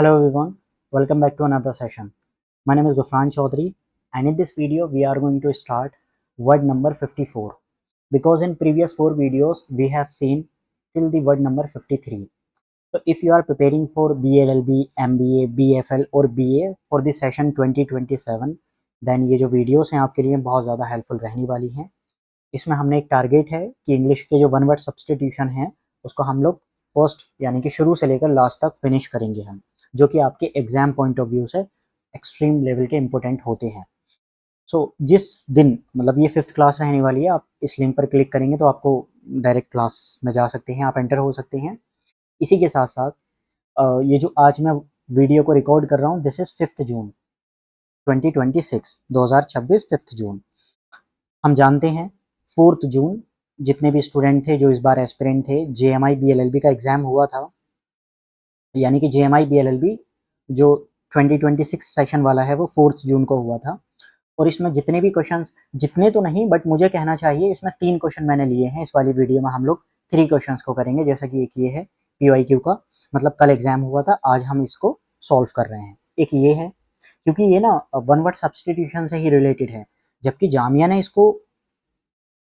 Hello everyone, welcome back to another session. My name is Gufran Chaudhary and in this video we are going to start word number 54 because in previous 4 videos we have seen till the word number 53. So if you are preparing for BLLB, MBA, BFL और BA for the session 2027 then ये जो videos हैं आपके लिए बहुत ज़्यादा helpful रहने वाली हैं। इसमें हमने एक टारगेट है कि इंग्लिश के जो वन वर्ड सब्सटीट्यूशन है उसको हम लोग फर्स्ट यानी कि शुरू से लेकर लास्ट तक फिनिश करेंगे हम, जो कि आपके एग्जाम पॉइंट ऑफ व्यू से एक्सट्रीम लेवल के इंपॉर्टेंट होते हैं। जिस दिन मतलब ये 5th क्लास रहने वाली है, आप इस लिंक पर क्लिक करेंगे तो आपको डायरेक्ट क्लास में जा सकते हैं, आप एंटर हो सकते हैं। इसी के साथ साथ ये जो आज मैं वीडियो को रिकॉर्ड कर रहा हूँ, दिस इज़ 5 जून 2026 2026 5 जून। हम जानते हैं 4 जून जितने भी स्टूडेंट थे जो इस बार एस्पिरेंट थे, JMI BLLB का एग्ज़ाम हुआ था, यानी कि JMI BLLB जो 2026 सेशन वाला है वो 4 जून को हुआ था। और इसमें जितने भी क्वेश्चंस, जितने तो नहीं बट मुझे कहना चाहिए इसमें 3 क्वेश्चन मैंने लिए हैं। इस वाली वीडियो में हम लोग 3 क्वेश्चंस को करेंगे, जैसा कि एक ये है PYQ का, मतलब कल एग्जाम हुआ था, आज हम इसको सॉल्व कर रहे हैं। एक ये है क्योंकि ये ना वन वर्ड सब्सटीट्यूशन से ही रिलेटेड है, जबकि जामिया ने इसको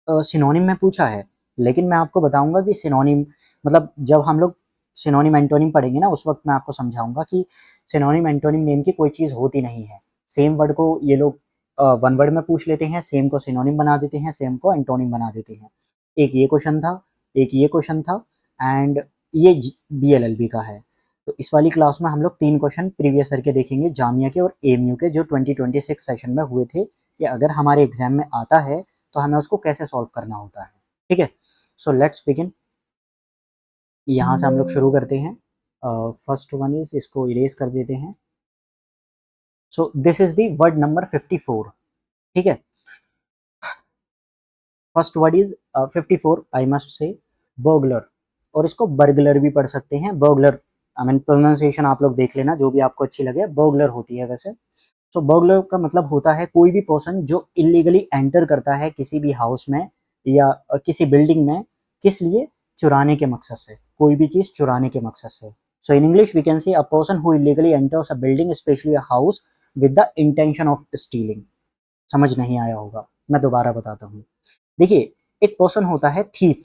सिनोनिम में पूछा है, लेकिन मैं आपको बताऊंगा कि सिनोनिम मतलब जब हम लोग सिनोनिम एंटोनिम पढ़ेंगे ना उस वक्त मैं आपको समझाऊंगा कि सिनोनिम एंटोनिम नेम की कोई चीज़ होती नहीं है। सेम वर्ड को ये लोग वन वर्ड में पूछ लेते हैं, सेम को सिनोनिम बना देते हैं, सेम को एंटोनिम बना देते हैं। एक ये क्वेश्चन था, एक ये क्वेश्चन था एंड ये BLLB का है। तो इस वाली क्लास में हम लोग 3 क्वेश्चन प्रीवियस ईयर के देखेंगे, जामिया के और AMU के, जो 2026 सेशन में हुए थे कि अगर हमारे एग्जाम में आता है तो हमें उसको कैसे सॉल्व करना होता है। ठीक है, सो लेट्स बिगिन। यहाँ से हम लोग शुरू करते हैं। फर्स्ट वन इज, इसको इरेज कर देते हैं। So this is the word number 54। ठीक है, first word is 54, I must say burglar, और इसको बर्गलर भी पढ़ सकते हैं। बर्गलर आई मीन प्रोनाउंसिएशन आप लोग देख लेना, जो भी आपको अच्छी लगे, बर्गलर होती है वैसे। सो बर्गलर का मतलब होता है कोई भी पर्सन जो इलीगली एंटर करता है किसी भी हाउस में या किसी बिल्डिंग में, किस लिए? चुराने के मकसद से, कोई भी चीज़ चुराने के मकसद से। So in English we can say a person who illegally enters a building specially a house with the intention of stealing. समझ नहीं आया होगा, मैं दोबारा बताता हूँ। देखिए, एक पर्सन होता है थीफ,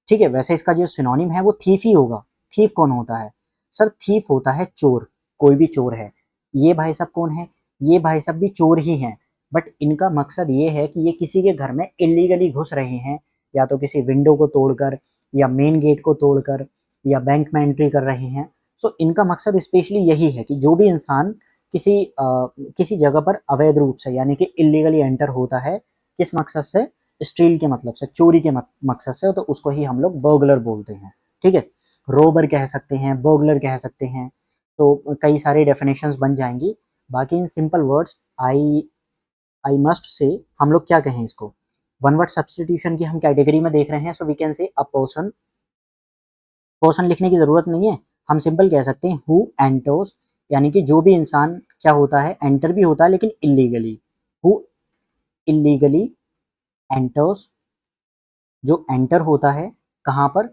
ठीक है, वैसे इसका जो सिनोनिम है वो थीफ ही होगा। थीफ कौन होता है सर? थीफ होता है चोर, कोई भी चोर है। ये भाई साहब कौन है? ये भाई साहब भी चोर ही हैं, बट इनका मकसद ये है कि ये किसी के घर में इलीगली घुस रहे हैं, या तो किसी विंडो को तोड़कर, या मेन गेट को तोड़कर, या बैंक में एंट्री कर रहे हैं। सो इनका मकसद स्पेशली यही है कि जो भी इंसान किसी जगह पर अवैध रूप से यानी कि इलीगली एंटर होता है, किस मकसद से? स्टील के मतलब से, चोरी के मकसद से, तो उसको ही हम लोग बर्गलर बोलते हैं। ठीक है, रोबर कह सकते हैं, बर्गलर कह सकते हैं, तो कई सारे डेफिनेशंस बन जाएंगी। बाकी in simple words I must say हम लोग क्या कहें इसको? वन वर्ड सब्सटीट्यूशन की हम कैटेगरी में देख रहे हैं, so we can say a person. Person लिखने की जरूरत नहीं है, हम सिंपल कह सकते हैं हु एंटर्स, यानी कि जो भी इंसान क्या होता है, एंटर भी होता है लेकिन इलीगली। हु इलीगली एंटर्स, जो एंटर होता है कहाँ पर?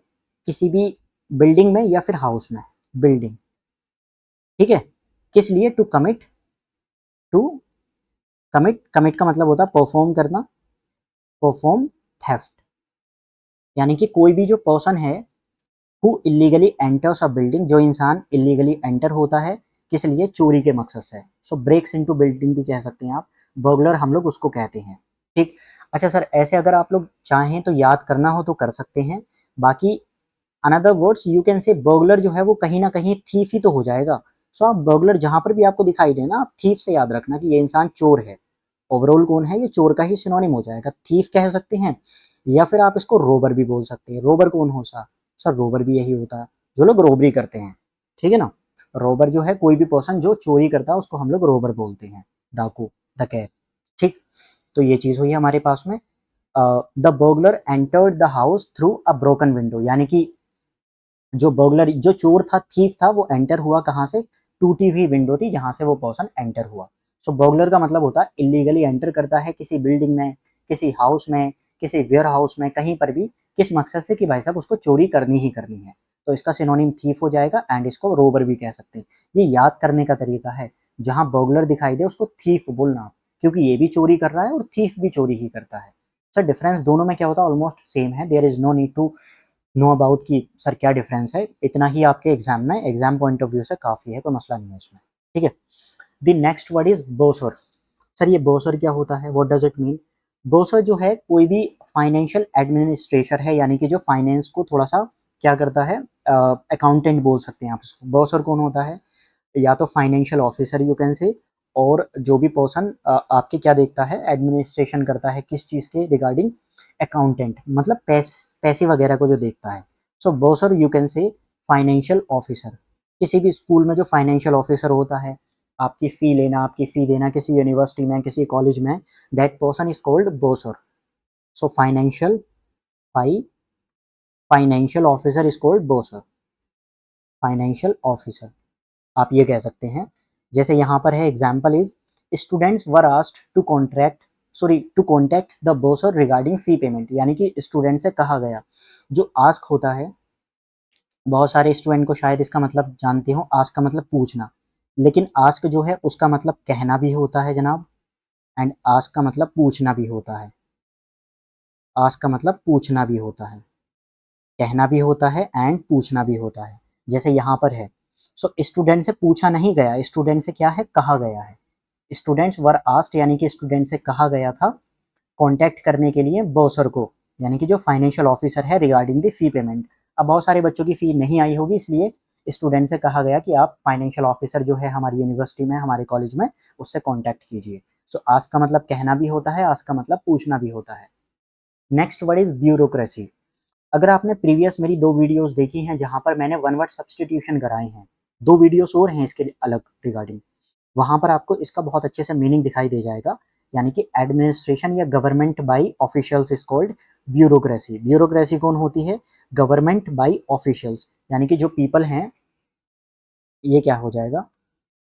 किसी भी बिल्डिंग में या फिर हाउस में, बिल्डिंग। ठीक है, किस लिए? To commit, to commit, commit का मतलब होता है परफॉर्म करना, परफॉर्म थेफ्ट, यानी कि कोई भी जो पर्सन है who illegally enters a building, जो इंसान इलीगली एंटर होता है किस लिए? चोरी के मकसद से। सो ब्रेक्स इनटू बिल्डिंग भी कह सकते हैं आप, बर्गलर हम लोग उसको कहते हैं। ठीक, अच्छा सर, ऐसे अगर आप लोग चाहें तो याद करना हो तो कर सकते हैं। बाकी अनदर वर्ड्स यू कैन से बर्गलर जो है वो कहीं ना कहीं थीफ ही तो हो जाएगा। सो आप बर्गलर जहां पर भी आपको दिखाई दे ना, आप थीफ से याद रखना कि ये इंसान चोर है। ओवरऑल कौन है? ये चोर का ही सिनोनिम हो जाएगा, थीफ कह सकते हैं, या फिर आप इसको रोबर भी बोल सकते हैं। रोबर कौन हो सा? सर रोबर भी यही होता है जो लोग रोबरी करते हैं। ठीक है ना, रोबर जो है कोई भी पर्सन जो चोरी करता है उसको हम लोग रोबर बोलते हैं, डाकू, डकैत। ठीक, तो ये चीज हुई हमारे पास में। The burglar entered the house through a broken window, यानी कि जो बर्गलर, जो चोर था, थीफ था, वो एंटर हुआ कहाँ से? टूटी हुई विंडो थी जहां से वो पर्सन एंटर हुआ। सो बर्गलर का मतलब होता है इलीगली एंटर करता है किसी बिल्डिंग में, किसी हाउस में, किसी वेयर हाउस में, कहीं पर भी, किस मकसद से? कि भाई साहब उसको चोरी करनी ही करनी है। तो इसका सिनोनिम थीफ हो जाएगा एंड इसको रोबर भी कह सकते हैं। ये याद करने का तरीका है, जहाँ बर्गलर दिखाई दे उसको थीफ बोलना, क्योंकि ये भी चोरी कर रहा है और थीफ भी चोरी ही करता है। सर डिफरेंस दोनों में क्या होता है? ऑलमोस्ट सेम है, there is no need to know about कि सर क्या डिफरेंस है, इतना ही आपके एग्जाम में एग्जाम पॉइंट ऑफ व्यू से काफ़ी है, कोई मसला नहीं है इसमें, ठीक है। The next word is bursar. Sir ये बोसर क्या होता है, what does it mean? Bursar जो है कोई भी फाइनेंशियल एडमिनिस्ट्रेटर है, यानी कि जो फाइनेंस को थोड़ा सा क्या करता है, अकाउंटेंट बोल सकते हैं आप इसको। बोसर कौन होता है? या तो फाइनेंशियल ऑफिसर यू कैन से, और जो भी पर्सन आपके क्या देखता है, एडमिनिस्ट्रेशन करता है किस चीज़ के रिगार्डिंग, अकाउंटेंट, मतलब पैसे वगैरह को जो देखता है। So bursar you can say financial officer. किसी भी स्कूल में जो फाइनेंशियल ऑफिसर होता है, आपकी फ़ी लेना, आपकी फ़ी देना किसी यूनिवर्सिटी में, किसी कॉलेज में, that person is called bursar. So financial officer is called bursar, financial officer आप ये कह सकते हैं। जैसे यहाँ पर है example is, students were asked to contact the bursar regarding fee payment, यानी कि स्टूडेंट से कहा गया। जो आस्क होता है, बहुत सारे स्टूडेंट को शायद इसका मतलब जानते हो, आस्क का मतलब पूछना, लेकिन आस्क जो है उसका मतलब कहना भी होता है जनाब, एंड आस्क का मतलब पूछना भी होता है। आस्क का मतलब पूछना भी होता है, कहना भी होता है एंड पूछना भी होता है। जैसे यहाँ पर है, सो स्टूडेंट से पूछा नहीं गया, स्टूडेंट से क्या है, कहा गया है। स्टूडेंट्स वर आस्क्ड यानी कि स्टूडेंट से कहा गया था कांटेक्ट करने के लिए बोसर को, यानी कि जो फाइनेंशियल ऑफिसर है, रिगार्डिंग द फी पेमेंट। अब बहुत सारे बच्चों की फ़ी नहीं आई होगी, इसलिए स्टूडेंट से कहा गया कि आप फाइनेंशियल ऑफिसर जो है हमारी यूनिवर्सिटी में, हमारे कॉलेज में, उससे कांटेक्ट कीजिए। सो आस्क का मतलब कहना भी होता है, आस्क का मतलब पूछना भी होता है। Next word is bureaucracy. अगर आपने प्रीवियस मेरी 2 वीडियोस देखी हैं जहाँ पर मैंने वन वर्ड सब्स्टिट्यूशन कराए हैं, 2 वीडियोस और हैं इसके अलग रिगार्डिंग, वहाँ पर आपको इसका बहुत अच्छे से मीनिंग दिखाई दे जाएगा। यानी कि एडमिनिस्ट्रेशन या government by officials is called bureaucracy. Bureaucracy कौन होती है? गवर्नमेंट बाय ऑफिशियल्स, यानी कि जो पीपल हैं, ये क्या हो जाएगा,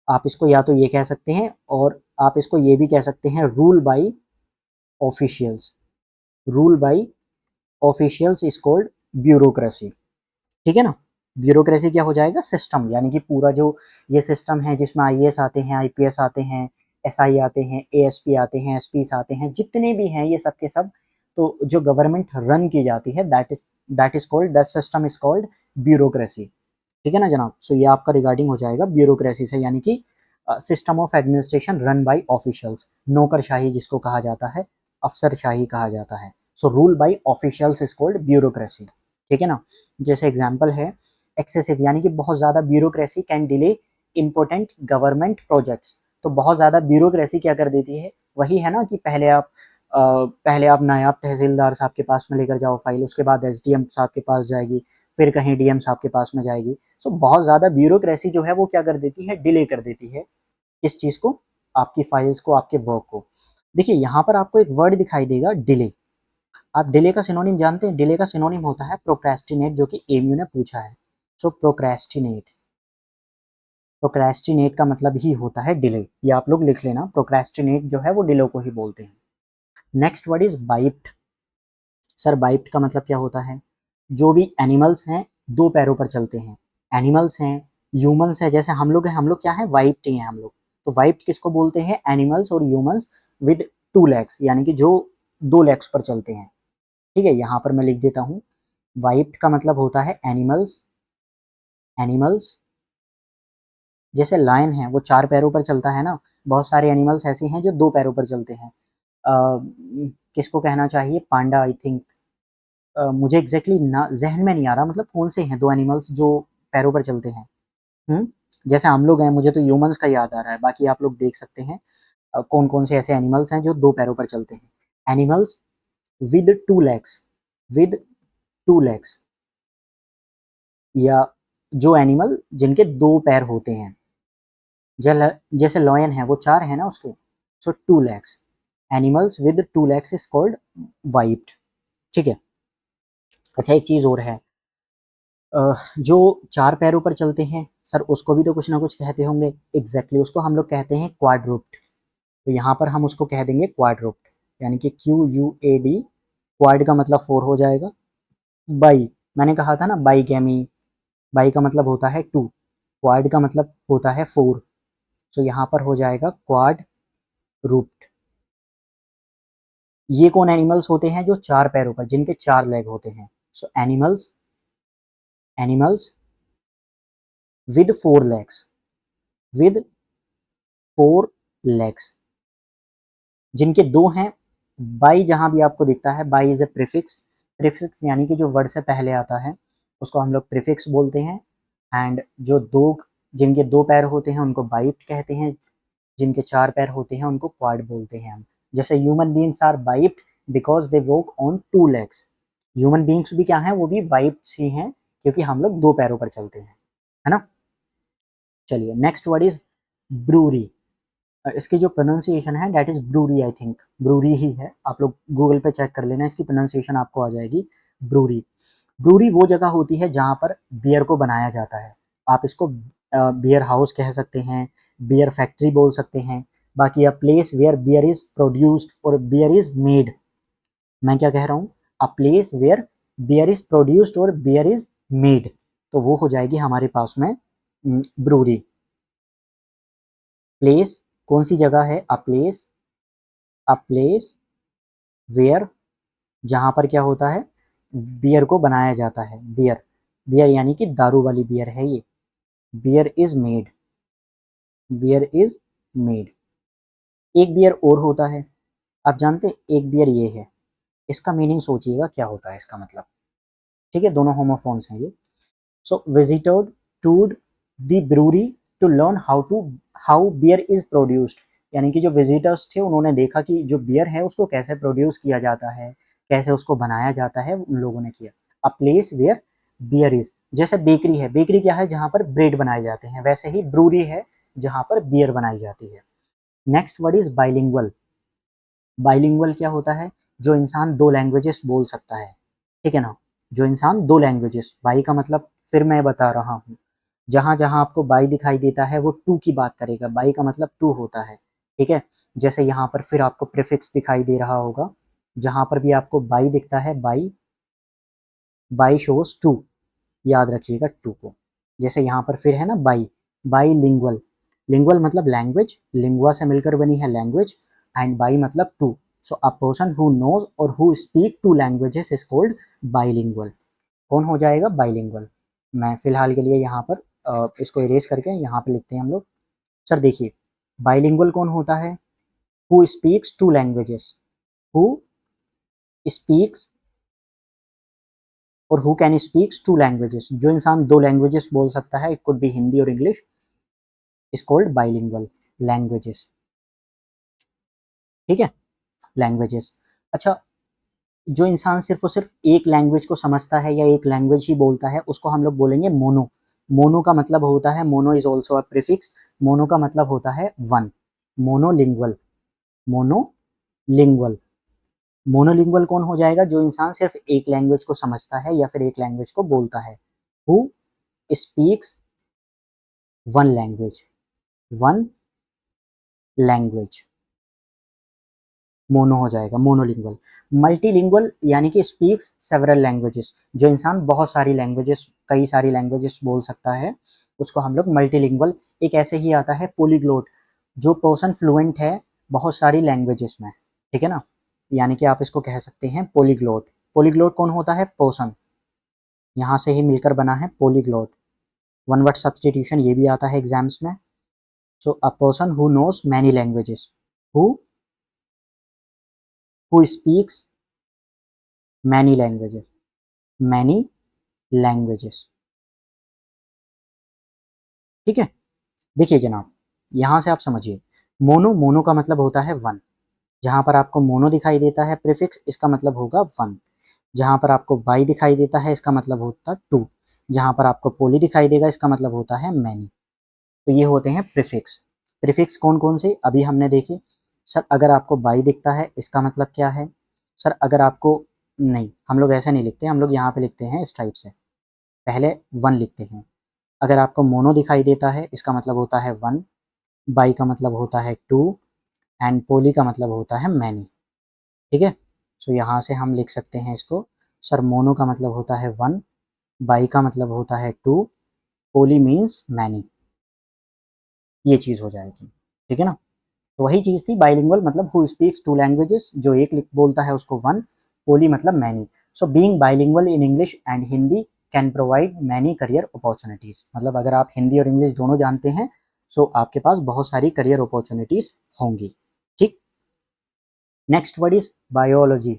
आप इसको या तो ये कह सकते हैं और आप इसको ये भी कह सकते हैं, rule by officials. Rule by officials is called bureaucracy, ठीक है ना। ब्यूरोक्रेसी क्या हो जाएगा? सिस्टम, यानी कि पूरा जो ये सिस्टम है जिसमें आईएएस आते हैं, आईपीएस आते हैं, एसआई आते हैं, एएसपी आते हैं, एसपीस आते हैं, जितने भी हैं ये सब के सब, तो जो गवर्नमेंट रन की जाती है, that is called, that system is called bureaucracy, ठीक है ना जनाब। सो ये आपका रिगार्डिंग हो जाएगा ब्यूरोक्रेसी से, यानी कि system of administration run by officials, नौकरशाही जिसको कहा जाता है, अफसरशाही कहा जाता है। So rule by officials is called bureaucracy, ठीक है ना। जैसे एग्जाम्पल है एक्सेसिव, यानी कि बहुत ज़्यादा bureaucracy can delay important government projects. तो बहुत ज़्यादा ब्यूरोक्रेसी क्या कर देती है, वही है ना कि पहले आप नायब तहसीलदार साहब के पास में लेकर जाओ फाइल, उसके बाद एसडीएम साहब के पास जाएगी, फिर कहीं डीएम साहब के पास में जाएगी। सो बहुत ज़्यादा ब्यूरोक्रेसी जो है वो क्या कर देती है, डिले कर देती है इस चीज़ को, आपकी फाइल्स को, आपके वर्क को। देखिए यहाँ पर आपको एक वर्ड दिखाई देगा, डिले। आप डिले का सिनोनिम जानते हैं? डिले का सिनोनिम होता है प्रोक्रेस्टिनेट, जो कि एमयू ने पूछा है। सो प्रोक्रेस्टिनेट का मतलब ही होता है डिले, ये आप लोग लिख लेना, प्रोक्रेस्टिनेट जो है वो डिले को ही बोलते हैं। Next word is bite. Sir bite का मतलब क्या होता है? जो भी एनिमल्स हैं, 2 पैरों पर चलते हैं, एनिमल्स हैं, ह्यूमंस हैं, जैसे हम लोग हैं, हम लोग क्या है, वाइप्ड हैं हम लोग। तो वाइप्ड किसको बोलते हैं? एनिमल्स और ह्यूमंस विद 2 लेग्स, यानी कि जो 2 लेग्स पर चलते हैं, ठीक है। यहाँ पर मैं लिख देता हूँ, वाइप्ड का मतलब होता है एनिमल्स। एनिमल्स जैसे लायन है वो 4 पैरों पर चलता है ना, बहुत सारे एनिमल्स ऐसे हैं जो 2 पैरों पर चलते हैं। किसको कहना चाहिए? पांडा आई थिंक। मुझे एग्जैक्टली ना जहन में नहीं आ रहा, मतलब कौन से हैं 2 एनिमल्स जो पैरों पर चलते हैं। जैसे हम लोग हैं, मुझे तो ह्यूमंस का याद आ रहा है, बाकी आप लोग देख सकते हैं कौन कौन से ऐसे एनिमल्स हैं जो 2 पैरों पर चलते हैं। Animals with 2 legs, with 2 legs, या जो एनिमल जिनके 2 पैर होते हैं, जैसे लॉयन है वो 4 है ना उसके, सो 2 legs, animals with 2 legs is called wiped, ठीक है। अच्छा एक चीज़ और है, जो 4 पैरों पर चलते हैं सर, उसको भी तो कुछ ना कुछ कहते होंगे। एग्जैक्टली उसको हम लोग कहते हैं क्वाड्रूप्ड। तो यहाँ पर हम उसको कह देंगे क्वाड्रूप्ड, यानी कि QUAD। क्वाड का मतलब 4 हो जाएगा, बाई, मैंने कहा था ना बाईगैमी, बाई का मतलब होता है 2, क्वाड का मतलब होता है 4, सो यहाँ पर हो जाएगा क्वाड रूट। ये कौन एनिमल्स होते हैं? जो 4 पैरों पर, जिनके 4 लेग होते हैं। सो animals with 4 legs, with 4 legs, जिनके 2 हैं। बाई जहां भी आपको दिखता है, by is a prefix, prefix यानी कि जो वर्ड से पहले आता है उसको हम लोग प्रीफिक्स बोलते हैं। एंड जो जिनके 2 पैर होते हैं उनको बाइट कहते हैं, जिनके 4 पैर होते हैं उनको क्वाड बोलते हैं हम। जैसे human beings are biped because they walk on 2 legs. Human beings भी क्या हैं? वो भी बाइप्ड ही हैं, क्योंकि हम लोग 2 पैरों पर चलते हैं, है ना। चलिए नेक्स्ट वर्ड इज ब्रूरी। इसकी जो प्रोनाउंसिएशन है that is brewery, I think brewery ही है। आप लोग गूगल पे चेक कर लेना, इसकी प्रोनाउंसिएशन आपको आ जाएगी ब्रूरी। ब्रूरी वो जगह होती है जहाँ पर बियर को बनाया जाता है। आप इसको बियर हाउस कह सकते हैं, बियर फैक्ट्री बोल सकते हैं। बाकी a place where beer is produced और बियर इज मेड। मैं क्या कह रहा हूँ? A place where beer is produced और बियर इज मेड, तो वो हो जाएगी हमारे पास में ब्रूरी। प्लेस कौन सी जगह है? अ प्लेस वेयर, जहाँ पर क्या होता है? बियर को बनाया जाता है। बियर, बियर यानी कि दारू वाली बियर है ये। Beer is made, beer is made. एक बियर और होता है, आप जानते? एक बियर ये है, इसका मीनिंग सोचिएगा क्या होता है इसका मतलब। ठीक है, दोनों होमोफोन्स हैं ये। सो विजिटेड टूड the brewery to learn how beer is produced, यानी कि जो विजिटर्स थे उन्होंने देखा कि जो बियर है उसको कैसे प्रोड्यूस किया जाता है, कैसे उसको बनाया जाता है, उन लोगों ने किया। A place where beer is, जैसे बेकरी है, बेकरी क्या है? जहाँ पर ब्रेड बनाए जाते हैं, वैसे ही ब्रूरी है जहाँ पर बियर बनाई जाती है। Next word is bilingual. Bilingual क्या होता है? जो इंसान 2 लैंग्वेजेस बोल सकता है, ठीक है ना। जो इंसान 2 लैंग्वेजेस, बाई का मतलब फिर मैं बता रहा हूँ, जहाँ जहाँ आपको बाई दिखाई देता है वो टू की बात करेगा, बाई का मतलब टू होता है, ठीक है। जैसे यहाँ पर फिर आपको प्रीफिक्स दिखाई दे रहा होगा, जहाँ पर भी आपको बाई दिखता है, बाई, बाई शोज टू, याद रखिएगा टू को। जैसे यहाँ पर फिर है ना बाई, बाई लिंगुअल, लिंगुअल मतलब लैंग्वेज, लिंगुआ से मिलकर बनी है लैंग्वेज, एंड बाई मतलब two. So a person who knows और who speak 2 languages is called bilingual. कौन हो जाएगा? बाइलिंगुअल। मैं फिलहाल के लिए यहाँ पर इसको इरेज करके यहाँ पे लिखते हैं हम लोग। सर देखिए, बाइलिंगुअल कौन होता है? Who speaks 2 languages, who speaks और हु कैन स्पीक्स 2 लैंग्वेजेस। जो इंसान 2 लैंग्वेजेस बोल सकता है, इट कुड बी हिंदी और English, is called bilingual languages, ठीक है, लैंग्वेजेस। अच्छा, जो इंसान सिर्फ और सिर्फ एक लैंग्वेज को समझता है या एक लैंग्वेज ही बोलता है, उसको हम लोग बोलेंगे मोनो। मोनो का मतलब होता है, mono is also a prefix, mono का मतलब होता है वन। Monolingual, monolingual. मोनोलिंगुअल कौन हो जाएगा? जो इंसान सिर्फ एक लैंग्वेज को समझता है या फिर एक लैंग्वेज को बोलता है। Who speaks one language, one language, mono हो जाएगा, मोनोलिंगुअल। मल्टीलिंगुअल यानी कि स्पीक्स सेवरल लैंग्वेजेस, जो इंसान बहुत सारी लैंग्वेजेस, कई सारी लैंग्वेजेस बोल सकता है, उसको हम लोग मल्टीलिंगुअल। एक ऐसे ही आता है पॉलीग्लोट, जो पर्सन फ्लुएंट है बहुत सारी लैंग्वेजेस में, ठीक है ना, यानी कि आप इसको कह सकते हैं पॉलीग्लोट। पॉलीग्लोट कौन होता है? पर्सन, यहाँ से ही मिलकर बना है पॉलीग्लोट। वन वर्ड सब्सटीट्यूशन ये भी आता है एग्जाम्स में। So a person who knows many languages, who speaks many languages, many languages, ठीक है। देखिए जनाब, यहाँ से आप समझिए, मोनो, मोनो का मतलब होता है वन। जहाँ पर आपको मोनो दिखाई देता है प्रीफिक्स, इसका मतलब होगा वन। जहाँ पर आपको बाई दिखाई देता है, इसका मतलब होता है टू। जहाँ पर आपको पोली दिखाई देगा, इसका मतलब होता है मैनी। तो ये होते हैं प्रीफिक्स। प्रीफिक्स कौन कौन से अभी हमने देखे। सर अगर आपको बाई दिखता है, इसका मतलब क्या है? सर अगर आपको, नहीं, हम लोग ऐसा नहीं लिखते, हम लोग यहाँ पे लिखते हैं इस टाइप से, पहले वन लिखते हैं। अगर आपको मोनो दिखाई देता है, इसका मतलब होता है वन, बाई का मतलब होता है टू, एंड पोली का मतलब होता है मैनी, ठीक है। सो यहाँ से हम लिख सकते हैं इसको, सर मोनो का मतलब होता है वन, बाई का मतलब होता है टू, पोली मीन्स मैनी, ये चीज़ हो जाएगी, ठीक है ना। तो वही चीज़ थी बाइलिंगुअल मतलब हु स्पीक्स टू लैंग्वेजेस, जो एक बोलता है उसको वन, पोली मतलब many. So being bilingual in English and Hindi can provide many career opportunities, मतलब अगर आप हिंदी और इंग्लिश दोनों जानते हैं सो आपके पास बहुत सारी करियर अपॉर्चुनिटीज़ होंगी, ठीक। Next word is biology.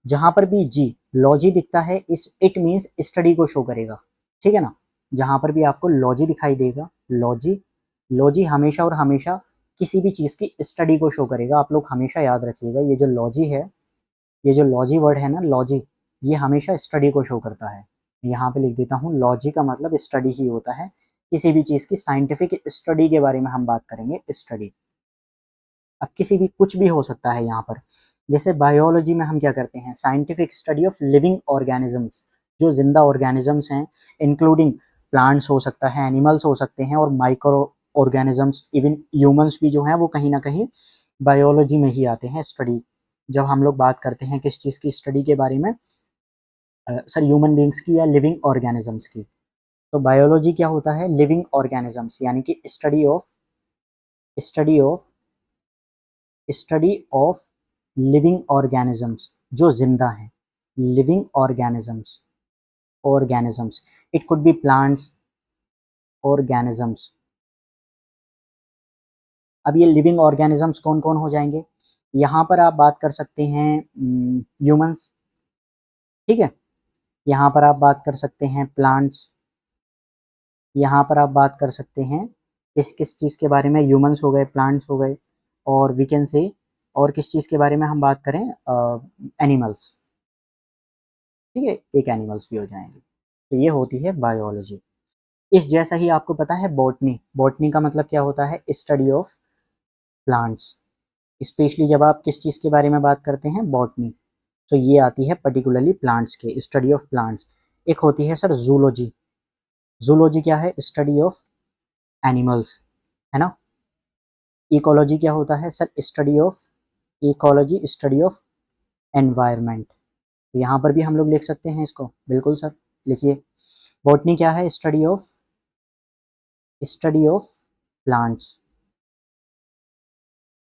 जहाँ पर भी जी लॉजी दिखता है इस इट मीन्स स्टडी को शो करेगा, ठीक है ना। जहाँ पर भी आपको लॉजी दिखाई देगा, लॉजी, लॉजी हमेशा और हमेशा किसी भी चीज़ की स्टडी को शो करेगा। आप लोग हमेशा याद रखिएगा ये जो लॉजी है, ये जो लॉजी वर्ड है ना, लॉजी, ये हमेशा स्टडी को शो करता है। यहाँ पे लिख देता हूँ, लॉजी का मतलब स्टडी ही होता है। किसी भी चीज़ की साइंटिफिक स्टडी के बारे में हम बात करेंगे, स्टडी। अब किसी भी कुछ भी हो सकता है यहाँ पर। जैसे बायोलॉजी में हम क्या करते हैं, scientific study of living organisms, जो जिंदा ऑर्गेनिजम्स हैं, इंक्लूडिंग प्लांट्स हो सकता है, एनिमल्स हो सकते हैं, और माइक्रो ऑर्गेनिजम्स, इवन ह्यूमंस भी जो हैं वो कहीं ना कहीं बायोलॉजी में ही आते हैं स्टडी। जब हम लोग बात करते हैं किस चीज़ की स्टडी के बारे में, सर ह्यूमन बींग्स की या लिविंग ऑर्गेनिजम्स की, तो बायोलॉजी क्या होता है, लिविंग ऑर्गेनिजम्स, यानी कि study of study of living organisms, जो जिंदा हैं, living organisms, organisms, it could be plants, organisms. अब ये लिविंग ऑर्गेनिजम्स कौन कौन हो जाएंगे, यहाँ पर आप बात कर सकते हैं ह्यूमंस, ठीक है। यहाँ पर आप बात कर सकते हैं प्लांट्स, यहाँ पर आप बात कर सकते हैं किस किस चीज़ के बारे में, ह्यूमंस हो गए, प्लांट्स हो गए, और वी कैन से, और किस चीज़ के बारे में हम बात करें, एनिमल्स, ठीक है, एक एनिमल्स भी हो जाएंगे। तो ये होती है बायोलॉजी। इस जैसा ही आपको पता है बॉटनी, बॉटनी का मतलब क्या होता है, स्टडी ऑफ प्लांट्स। स्पेशली जब आप किस चीज़ के बारे में बात करते हैं, बॉटनी, तो ये आती है पर्टिकुलरली प्लांट्स के, स्टडी ऑफ प्लांट्स। एक होती है सर जूलॉजी, जूलॉजी क्या है, स्टडी ऑफ एनिमल्स, है ना। इकोलॉजी क्या होता है sir, study of, ecology study of environment. तो यहाँ पर भी हम लोग लिख सकते हैं इसको, बिल्कुल सर लिखिए। बॉटनी क्या है, स्टडी ऑफ प्लांट्स।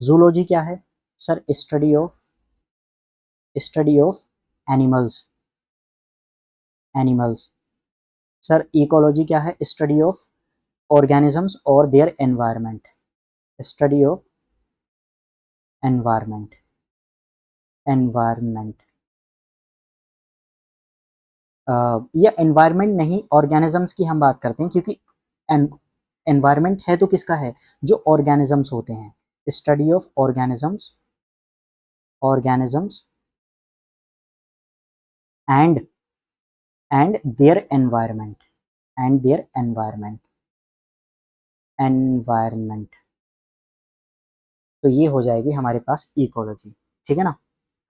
जूलॉजी क्या है sir, study of animals, animals. Sir ecology क्या है, स्टडी ऑफ ऑर्गेनिजम्स और their environment, study of environment, environment. ये एनवायरनमेंट नहीं, ऑर्गेनिजम्स की हम बात करते हैं, क्योंकि एनवायरनमेंट है तो किसका है, जो ऑर्गेनिजम्स होते हैं। Study of organisms, organisms and their environment, and their environment, environment. तो ये हो जाएगी हमारे पास इकोलॉजी, ठीक है ना,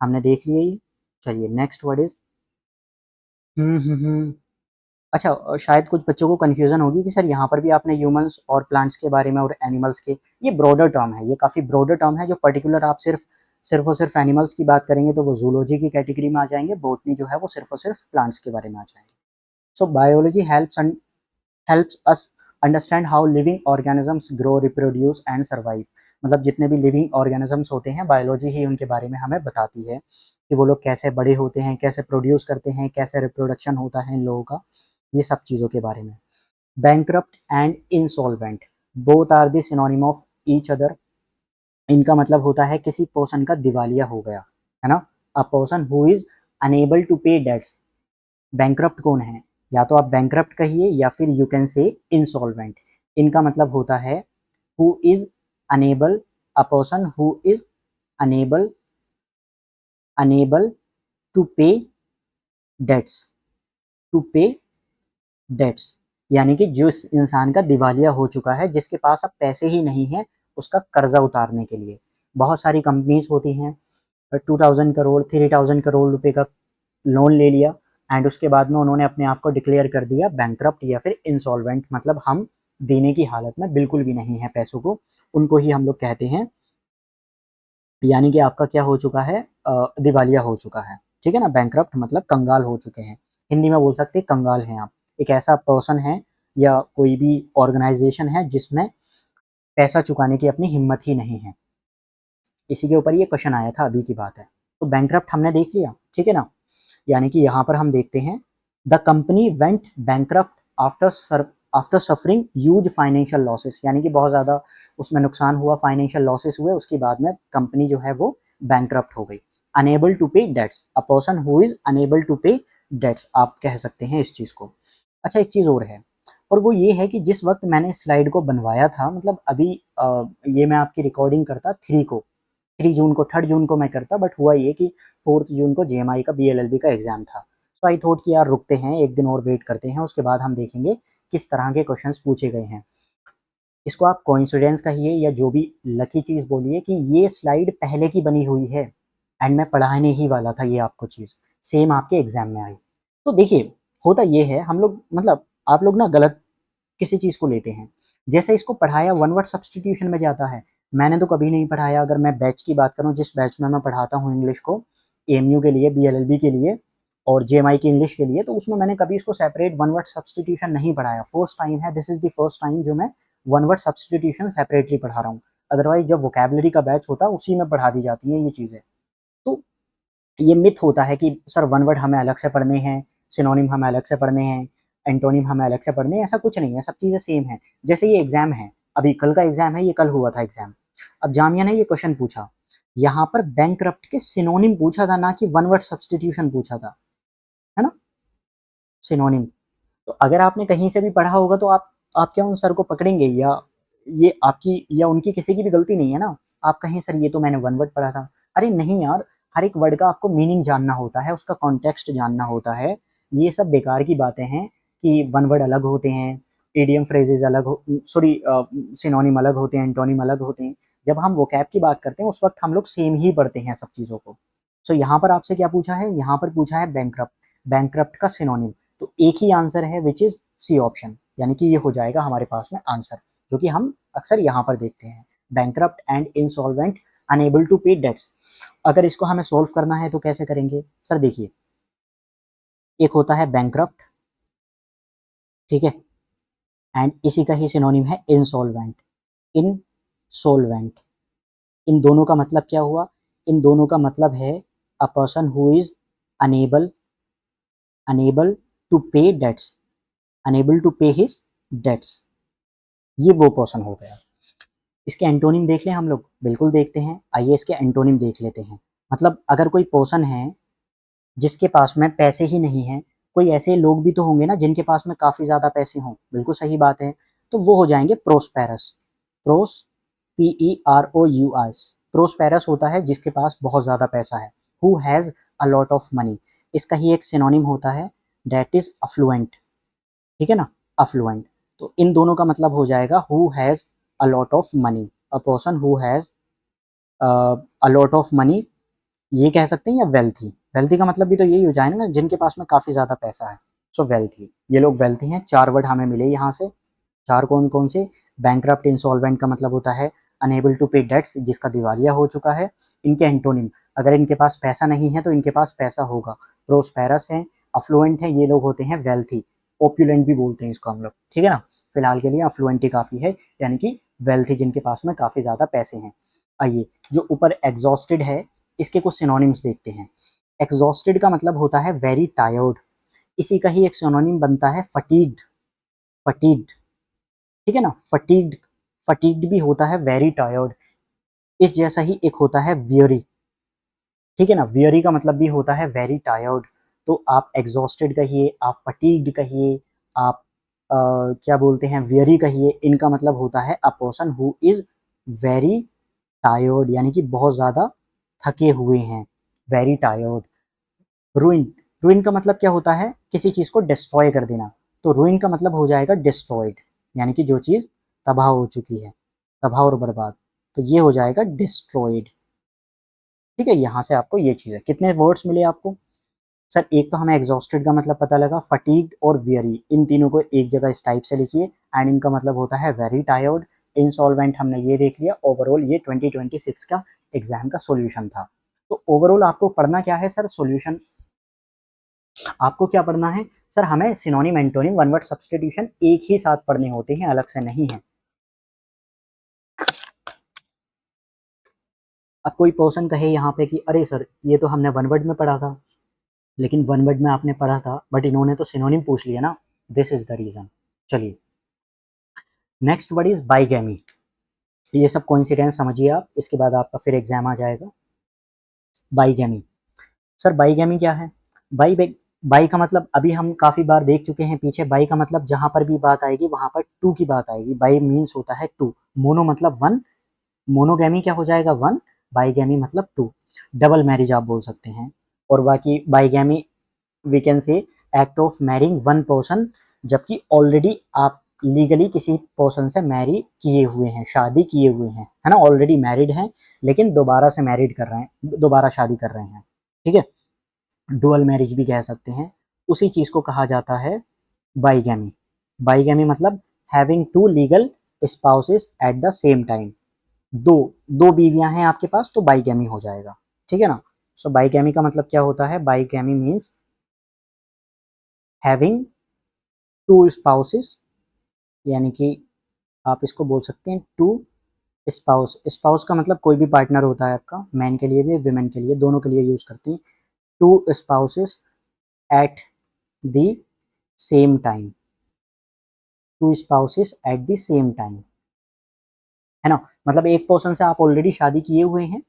हमने देख लिया ये। चलिए नेक्स्ट वर्ड इज अच्छा, शायद कुछ बच्चों को कन्फ्यूजन होगी कि सर यहाँ पर भी आपने ह्यूमंस और प्लांट्स के बारे में और एनिमल्स के, ये ब्रॉडर टर्म है, ये काफ़ी ब्रॉडर टर्म है। जो पर्टिकुलर आप सिर्फ सिर्फ और सिर्फ एनिमल्स की बात करेंगे तो वो जूलॉजी की कैटेगरी में आ जाएंगे, बॉटनी जो है वो सिर्फ और सिर्फ प्लांट्स के बारे में आ जाएंगे। So biology helps us understand how living organisms grow, reproduce and survive. मतलब जितने भी लिविंग ऑर्गेनिजम्स होते हैं, बायोलॉजी ही उनके बारे में हमें बताती है कि वो लोग कैसे बड़े होते हैं, कैसे प्रोड्यूस करते हैं, कैसे रिप्रोडक्शन होता है इन लोगों का, ये सब चीज़ों के बारे में। Bankrupt and insolvent both are the synonym of each other. इनका मतलब होता है किसी पर्सन का दिवालिया हो गया, है ना, a person who is unable to pay debts. Bankrupt कौन है, या तो आप बैंकरप्ट कहिए या फिर यू कैन से इंसॉल्वेंट। इनका मतलब होता है who is unable, a person who is unable, unable to pay debts, to pay debts, यानी कि जो इस इंसान का दिवालिया हो चुका है, जिसके पास अब पैसे ही नहीं है उसका कर्जा उतारने के लिए। बहुत सारी कंपनीज होती हैं, 2000 करोड़ 3000 करोड़ रुपए का लोन ले लिया एंड उसके बाद में उन्होंने अपने आप को डिक्लेयर कर दिया बैंकरप्ट या फिर इंसॉल्वेंट, मतलब हम देने की हालत में बिल्कुल भी नहीं है पैसों को, उनको ही हम लोग कहते हैं, यानी कि आपका क्या हो चुका है, दिवालिया हो चुका है, ठीक है ना। बैंकरप्ट मतलब कंगाल हो चुके हैं, हिंदी में बोल सकते हैं कंगाल हैं आप। एक ऐसा पर्सन है या कोई भी ऑर्गेनाइजेशन है जिसमें पैसा चुकाने की अपनी हिम्मत ही नहीं है। इसी के ऊपर ये क्वेश्चन आया था, अभी की बात है। तो बैंकरप्ट हमने देख लिया, ठीक है ना। यानी कि यहाँ पर हम देखते हैं the company went bankrupt after suffering huge financial losses, यानी कि बहुत ज़्यादा उसमें नुकसान हुआ, फाइनेंशियल लॉसेस हुए, उसके बाद में कंपनी जो है वो बैंकरप्ट हो गई। Unable to pay debts, a person who is unable to pay debts, आप कह सकते हैं इस चीज़ को। अच्छा, एक चीज़ और है, और वो ये है कि जिस वक्त मैंने स्लाइड को बनवाया था, मतलब अभी ये मैं आपकी रिकॉर्डिंग करता 3 जून को, 3 जून को मैं करता, बट हुआ ये कि 4 जून को जेएमआई का बीएलएलबी का एग्जाम था। तो आई थॉट कि यार रुकते हैं, एक दिन और वेट करते हैं, उसके बाद हम देखेंगे किस तरह के क्वेश्चंस पूछे गए हैं। इसको आप कोइंसिडेंस कहिए या जो भी लकी चीज़ बोलिए कि ये स्लाइड पहले की बनी हुई है एंड मैं पढ़ाने ही वाला था ये आपको चीज़, सेम आपके एग्जाम में आई। तो देखिए, होता ये है, हम लोग मतलब आप लोग ना गलत किसी चीज़ को लेते हैं। जैसे इसको पढ़ाया वन वर्ड सब्स्टिट्यूशन में जाता है, मैंने तो कभी नहीं पढ़ाया। अगर मैं बैच की बात करूँ, जिस बैच में मैं पढ़ाता हूँ इंग्लिश को, एएमयू के लिए, बीएलएलबी के लिए और जेएमआई की इंग्लिश के लिए, तो उसमें मैंने कभी इसको सेपरेट वन वर्ड सब्स्टिट्यूशन नहीं पढ़ाया। फर्स्ट टाइम है, this is the first time जो मैं वन वर्ड सब्स्टिट्यूशन सेपरेटली पढ़ा रहा हूँ। अदरवाइज जब वोकैबुलरी का बैच होता है उसी में पढ़ा दी जाती हैं ये चीज़ें। तो ये मिथ होता है कि सर वन वर्ड हमें अलग से पढ़ने हैं, सिनोनिम हमें अलग से पढ़ने हैं, एंटोनिम हमें अलग से पढ़ने हैं, ऐसा कुछ नहीं है, सब चीज़ें सेम है। जैसे ये एग्जाम है, अभी कल का एग्जाम है, ये कल हुआ था एग्जाम। अब जामिया ने ये क्वेश्चन पूछा, यहाँ पर बैंकरप्ट के सिनोनिम पूछा था, ना कि वन वर्ड सब्स्टिट्यूशन पूछा था, है ना, सिनोनिम। तो अगर आपने कहीं से भी पढ़ा होगा तो आप क्या उन सर को पकड़ेंगे, या ये आपकी या उनकी किसी की भी गलती नहीं है ना। आप कहें सर ये तो मैंने वन वर्ड पढ़ा था, अरे नहीं यार, हर एक वर्ड का आपको मीनिंग जानना होता है, उसका कॉन्टेक्स्ट जानना होता है। ये सब बेकार की बातें हैं कि वन वर्ड अलग होते हैं, इडियम फ्रेजेस अलग हो, सॉरी, सिनोनिम अलग होते हैं, एंटोनिम अलग होते हैं। जब हम वोकैब की बात करते हैं उस वक्त हम लोग सेम ही पढ़ते हैं सब चीज़ों को। सो यहाँ पर आपसे क्या पूछा है, यहाँ पर पूछा है बैंकरप्ट, बैंकरप्ट का सिनोनिम। तो एक ही आंसर है विच इज सी ऑप्शन, यानी कि ये हो जाएगा हमारे पास में आंसर, जो कि हम अक्सर यहाँ पर देखते हैं, bankrupt and insolvent unable to pay debts. अगर इसको हमें सोल्व करना है तो कैसे करेंगे सर, देखिए, एक होता है बैंकरप्ट, ठीक है, एंड इसी का ही सिनोनिम है इंसॉल्वेंट, इंसॉल्वेंट। इन दोनों का मतलब क्या हुआ, इन दोनों का मतलब है a person who is unable unable to pay debts, unable to pay his debts, ये वो पर्सन हो गया। इसके एंटोनिम देख लें हम लोग, बिल्कुल देखते हैं, आइए इसके एंटोनिम देख लेते हैं। मतलब अगर कोई पर्सन है जिसके पास में पैसे ही नहीं है, कोई ऐसे लोग भी तो होंगे ना जिनके पास में काफ़ी ज़्यादा पैसे हों, बिल्कुल सही बात है, तो वो हो जाएंगे प्रोस्पेरस। प्रोस, PEROUS, प्रोस्पेरस होता है जिसके पास बहुत ज़्यादा पैसा है। Who has a lot of money, इसका ही एक सिनोनिम होता है, डेट इज़ अफ्लुएंट, ठीक है ना, अफ्लुएंट। तो इन दोनों का मतलब हो जाएगा who has a lot of money, a person who has a lot of money, ये कह सकते हैं, या वेल्थी। वेल्थी का मतलब भी तो यही हो जाएगा ना, जिनके पास में काफ़ी ज़्यादा पैसा है। सो वेल्थी, ये लोग वेल्थी हैं। 4 वर्ड हमें मिले यहाँ से, 4 कौन कौन से, बैंकरप्ट, इंसॉल्वेंट का मतलब होता है अनेबल टू पे डेट्स, जिसका दिवालिया हो चुका है। इनके एंटोनिम, अगर इनके पास पैसा नहीं है तो इनके पास पैसा होगा, प्रोस्पेरस है, अफ्लुएंट है, ये लोग होते हैं वेल्थी, ओप्युलेंट भी बोलते हैं इसको हम लोग, ठीक है ना। फिलहाल के लिए अफ्लुएंट ही काफ़ी है, यानी कि वेल्थी, जिनके पास में काफ़ी ज़्यादा पैसे हैं। आइए, जो ऊपर एग्जॉस्टेड है, इसके कुछ सिनोनिम्स देखते हैं। एग्जॉस्टेड का मतलब होता है वेरी टायर्ड, इसी का ही एक सिनोनिम बनता है फटीग्ड, फटीग्ड, ठीक है ना, फटीग्ड, फटीग्ड भी होता है वेरी टायर्ड। इस जैसा ही एक होता है वियरी, ठीक है ना, वियरी का मतलब भी होता है वेरी टायर्ड। तो आप एग्जॉस्टेड कहिए, आप फटीग्ड कहिए, आप क्या बोलते हैं, वियरी कहिए, इनका मतलब होता है a person who is very tired, यानी कि बहुत ज़्यादा थके हुए हैं, वेरी टायर्ड। रुइन, रुइन का मतलब क्या होता है, किसी चीज़ को डिस्ट्रॉय कर देना, तो रुइन का मतलब हो जाएगा डिस्ट्रॉयड, यानी कि जो चीज़ तबाह हो चुकी है, तबाह और बर्बाद, तो ये हो जाएगा डिस्ट्रॉयड, ठीक है। यहाँ से आपको ये चीज़ है, कितने वर्ड्स मिले आपको सर, एक तो हमें एग्जॉस्टेड का मतलब पता लगा, फटीग्ड और वियरी, इन तीनों को एक जगह इस टाइप से लिखिए, एंड इनका मतलब होता है वेरी टायर्ड। इंसॉल्वेंट हमने ये देख लिया। ओवरऑल ये 2026 का एग्जाम का सॉल्यूशन था। तो ओवरऑल आपको पढ़ना क्या है सर, सॉल्यूशन आपको क्या पढ़ना है सर, हमें synonym antonym one word substitution एक ही साथ पढ़ने होते हैं, अलग से नहीं है। अब कोई पर्सन कहे यहाँ पे कि अरे सर ये तो हमने वन वर्ड में पढ़ा था, लेकिन वन वर्ड में आपने पढ़ा था बट इन्होंने तो सिनोनिम पूछ लिया ना, दिस इज द रीजन। चलिए नेक्स्ट वर्ड इज बाइगैमी। ये सब कोइंसिडेंस समझिए आप, इसके बाद आपका फिर एग्जाम आ जाएगा। बाइगैमी, सर बाइगैमी क्या है? बाई बाई का मतलब अभी हम काफ़ी बार देख चुके हैं पीछे, बाई का मतलब जहाँ पर भी बात आएगी वहाँ पर टू की बात आएगी, बाई मीन्स होता है टू, मोनो मतलब वन, मोनोगैमी क्या हो जाएगा वन, बाइगैमी मतलब टू, डबल मैरिज आप बोल सकते हैं। और बाकी bigamy we can say act of marrying one person, जबकि ऑलरेडी आप लीगली किसी पर्सन से मैरी किए हुए हैं, शादी किए हुए हैं, है ना, ऑलरेडी मैरिड हैं लेकिन दोबारा से मैरिड कर रहे हैं, दोबारा शादी कर रहे हैं, ठीक है, डुअल मैरिज भी कह सकते हैं। उसी चीज़ को कहा जाता है बाइगैमी। बाइगैमी मतलब having two legal spouses at the same time, दो दो बीवियां हैं आपके पास तो बाइगैमी हो जाएगा, ठीक है ना। सो बाइगैमी का मतलब क्या होता है? Bigamy means having to spouses, यानी कि आप इसको बोल सकते हैं टू स्पाउस। स्पाउस का मतलब कोई भी पार्टनर होता है आपका, मैन के लिए भी विमेन के लिए, दोनों के लिए यूज करते हैं। Two spouses at the same time, two spouses at the same time, है ना। मतलब एक पर्सन से आप ऑलरेडी शादी किए हुए हैं,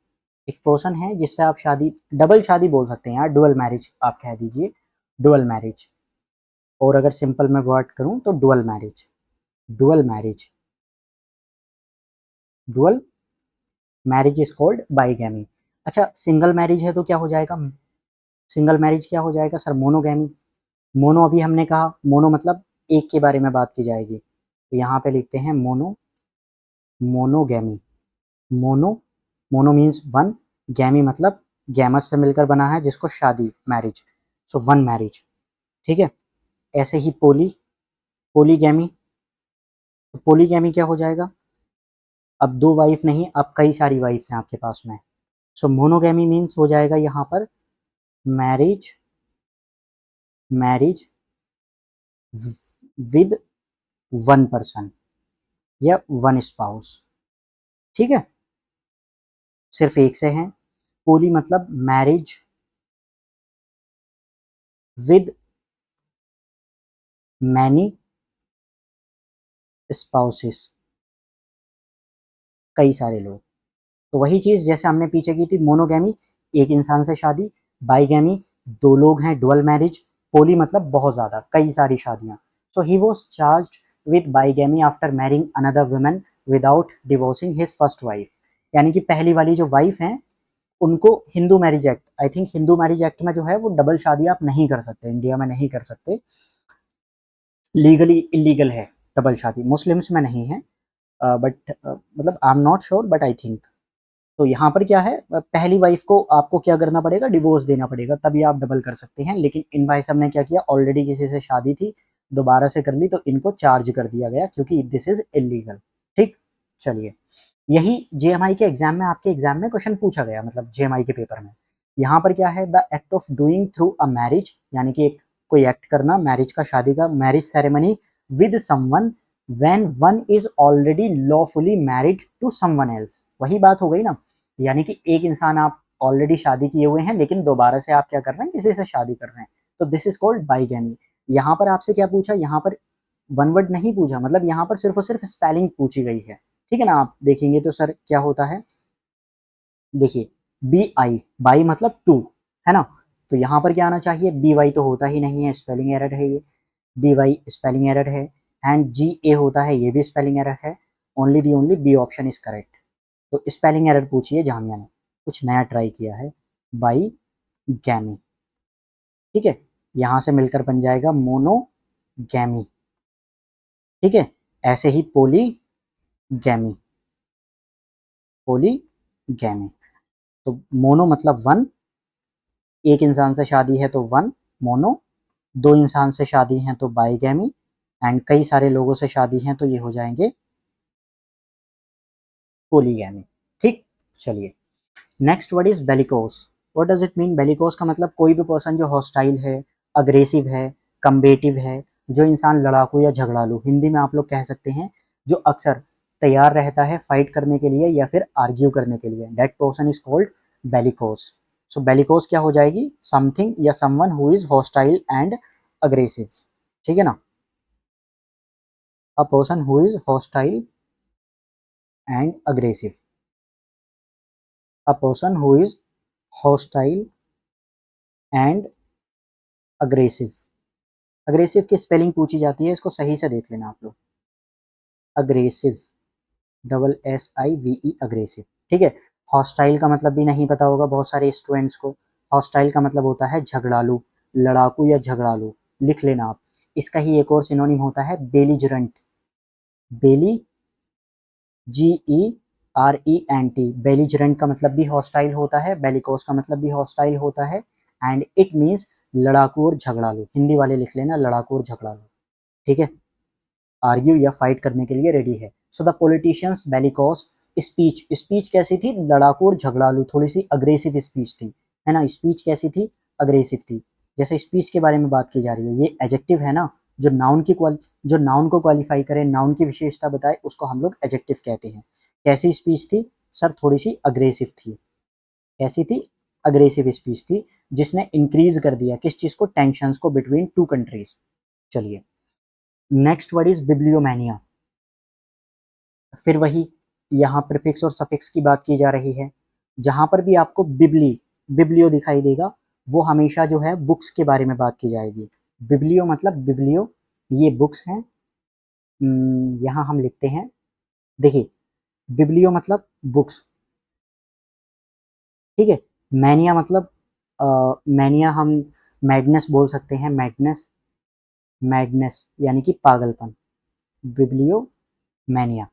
एक पर्सन है जिससे आप शादी, डबल शादी बोल सकते हैं यार, डुअल मैरिज आप कह दीजिए, डुअल मैरिज। और अगर सिंपल मैं वर्ड करूं तो dual marriage, dual marriage, dual marriage is called bigamy. अच्छा सिंगल मैरिज है तो क्या हो जाएगा? सिंगल मैरिज क्या हो जाएगा सर? मोनोगैमी। मोनो अभी हमने कहा, मोनो मतलब एक के बारे में बात की जाएगी, तो यहाँ पे लिखते हैं mono, monogamy. Mono, mono means one, gamy मतलब गैमस से मिलकर बना है जिसको शादी, मैरिज, सो वन मैरिज, ठीक है। ऐसे ही पोली, पोलीगैमी, तो पोलीगैमी क्या हो जाएगा? अब दो वाइफ नहीं, अब कई सारी वाइफ्स हैं आपके पास में। सो मोनोगैमी मीन्स हो जाएगा यहाँ पर marriage, marriage with one person या वन स्पाउस, ठीक है, सिर्फ एक से हैं। पोली मतलब मैरिज विद मैनी स्पाउसेस, कई सारे लोग। तो वही चीज़ जैसे हमने पीछे की थी, मोनोगैमी एक इंसान से शादी, बाइगैमी दो लोग हैं, डुअल मैरिज, पोली मतलब बहुत ज़्यादा, कई सारी शादियाँ। So he was charged with bigamy after marrying another women without divorcing his first wife, यानी कि पहली वाली जो वाइफ हैं उनको Hindu marriage act, I think Hindu marriage act में जो है वो डबल शादी आप नहीं कर सकते, इंडिया में नहीं कर सकते, लीगली इलीगल है डबल शादी, मुस्लिम्स में नहीं है, बट मतलब I am not sure but I think. तो यहाँ पर क्या है, पहली वाइफ को आपको क्या करना पड़ेगा? डिवोर्स देना पड़ेगा, तभी आप डबल कर सकते हैं। लेकिन इन भाई साहब ने क्या किया, ऑलरेडी किसी से शादी थी, दोबारा से कर ली, तो इनको चार्ज कर दिया गया क्योंकि दिस इज इलीगल, ठीक। चलिए यही जेएमआई के एग्जाम में, आपके एग्जाम में क्वेश्चन पूछा गया, मतलब जेएमआई के पेपर में। यहाँ पर क्या है, the act of doing through a marriage, यानी कि एक कोई एक्ट करना, मैरिज का, शादी का, marriage ceremony with someone when one is already lawfully married to someone else, वही बात हो गई ना, यानी कि एक इंसान आप ऑलरेडी शादी किए हुए हैं लेकिन दोबारा से आप क्या कर रहे हैं, किसी से शादी कर रहे हैं, तो दिस इज कॉल्ड बाइगैमी। यहाँ पर आपसे क्या पूछा, यहाँ पर वन वर्ड नहीं पूछा, मतलब यहाँ पर सिर्फ और सिर्फ स्पेलिंग पूछी गई है, ठीक है ना। आप देखेंगे तो सर क्या होता है, देखिए बी आई, बाई मतलब टू, है ना, तो यहाँ पर क्या आना चाहिए, बी वाई तो होता ही नहीं है, स्पेलिंग एरर है ये, बी वाई स्पेलिंग एरर है, एंड जी ए होता है, ये भी स्पेलिंग एरर है, only D only B option is correct. तो स्पेलिंग एरर पूछिए जामिया ने, कुछ नया ट्राई किया है, बाई गैमी, ठीक है, यहाँ से मिलकर बन जाएगा मोनो गैमी, ठीक है। ऐसे ही पोली गैमी, पोली गैमी, तो मोनो मतलब वन, एक इंसान से शादी है तो वन, मोनो, दो इंसान से शादी हैं तो बाइगैमी, एंड कई सारे लोगों से शादी हैं तो ये हो जाएंगे पोलीगैमी, ठीक। चलिए next word is bellicose. What does it mean? Bellicose का मतलब कोई भी पर्सन जो हॉस्टाइल है, अग्रेसिव है, कम्बेटिव है, जो इंसान लड़ाकू या झगड़ालू, हिंदी में आप लोग कह सकते हैं जो अक्सर तैयार रहता है फाइट करने के लिए या फिर आर्ग्यू करने के लिए, that person is called bellicose. So bellicose क्या हो जाएगी, समथिंग या someone who is hostile and aggressive, ठीक है ना, a person who is hostile and aggressive, a person who is hostile and aggressive. Aggressive की स्पेलिंग पूछी जाती है, इसको सही से देख लेना आप लोग, अग्रेसिव, SSIVE, अग्रेसिव, ठीक है। हॉस्टाइल का मतलब भी नहीं पता होगा बहुत सारे स्टूडेंट्स को, हॉस्टाइल का मतलब होता है झगड़ालू, लड़ाकू या झगड़ालू, लिख लेना आप। इसका ही एक और सिनोनिम होता है बेलिजरेंट, बेली GERENT, बेलिजरेंट का मतलब भी हॉस्टाइल होता है, बेलिकोस का मतलब भी हॉस्टाइल होता है, एंड इट मीन्स लड़ाकू और झगड़ालू, हिंदी वाले लिख लेना लड़ाकू और झगड़ालू, ठीक है, आर्ग्यू या फाइट करने के लिए रेडी है। So the politicians bellicose, speech, speech कैसी थी, लड़ाकू और झगड़ालू, थोड़ी सी अग्रेसिव स्पीच थी, है ना, स्पीच कैसी थी, अग्रेसिव थी। जैसे स्पीच के बारे में बात की जा रही है, ये एडजेक्टिव है ना, जो जो नाउन को क्वालिफाई करे, नाउन की विशेषता बताए, उसको हम लोग एडजेक्टिव कहते हैं। कैसी स्पीच थी सर, थोड़ी सी अग्रेसिव थी। कैसी थी, अग्रेसिव स्पीच थी, जिसने इंक्रीज कर दिया किस चीज को, टेंशंस को बिटवीन टू कंट्रीज। चलिए, नेक्स्ट वर्ड इज बिब्लियोमैनिया। फिर वही, यहाँ प्रीफिक्स और सफिक्स की बात की जा रही है। जहाँ पर भी आपको बिब्लियो दिखाई देगा, वो हमेशा जो है बुक्स के बारे में बात की जाएगी। बिब्लियो मतलब बिब्लियो, ये बुक्स हैं। यहाँ हम लिखते हैं, देखिए, बिब्लियो मतलब बुक्स, ठीक है। मैनिया मतलब मैनिया हम मैडनेस बोल सकते हैं, मैडनेस, मैडनेस यानी कि पागलपन, बिब्लियो मैनिया।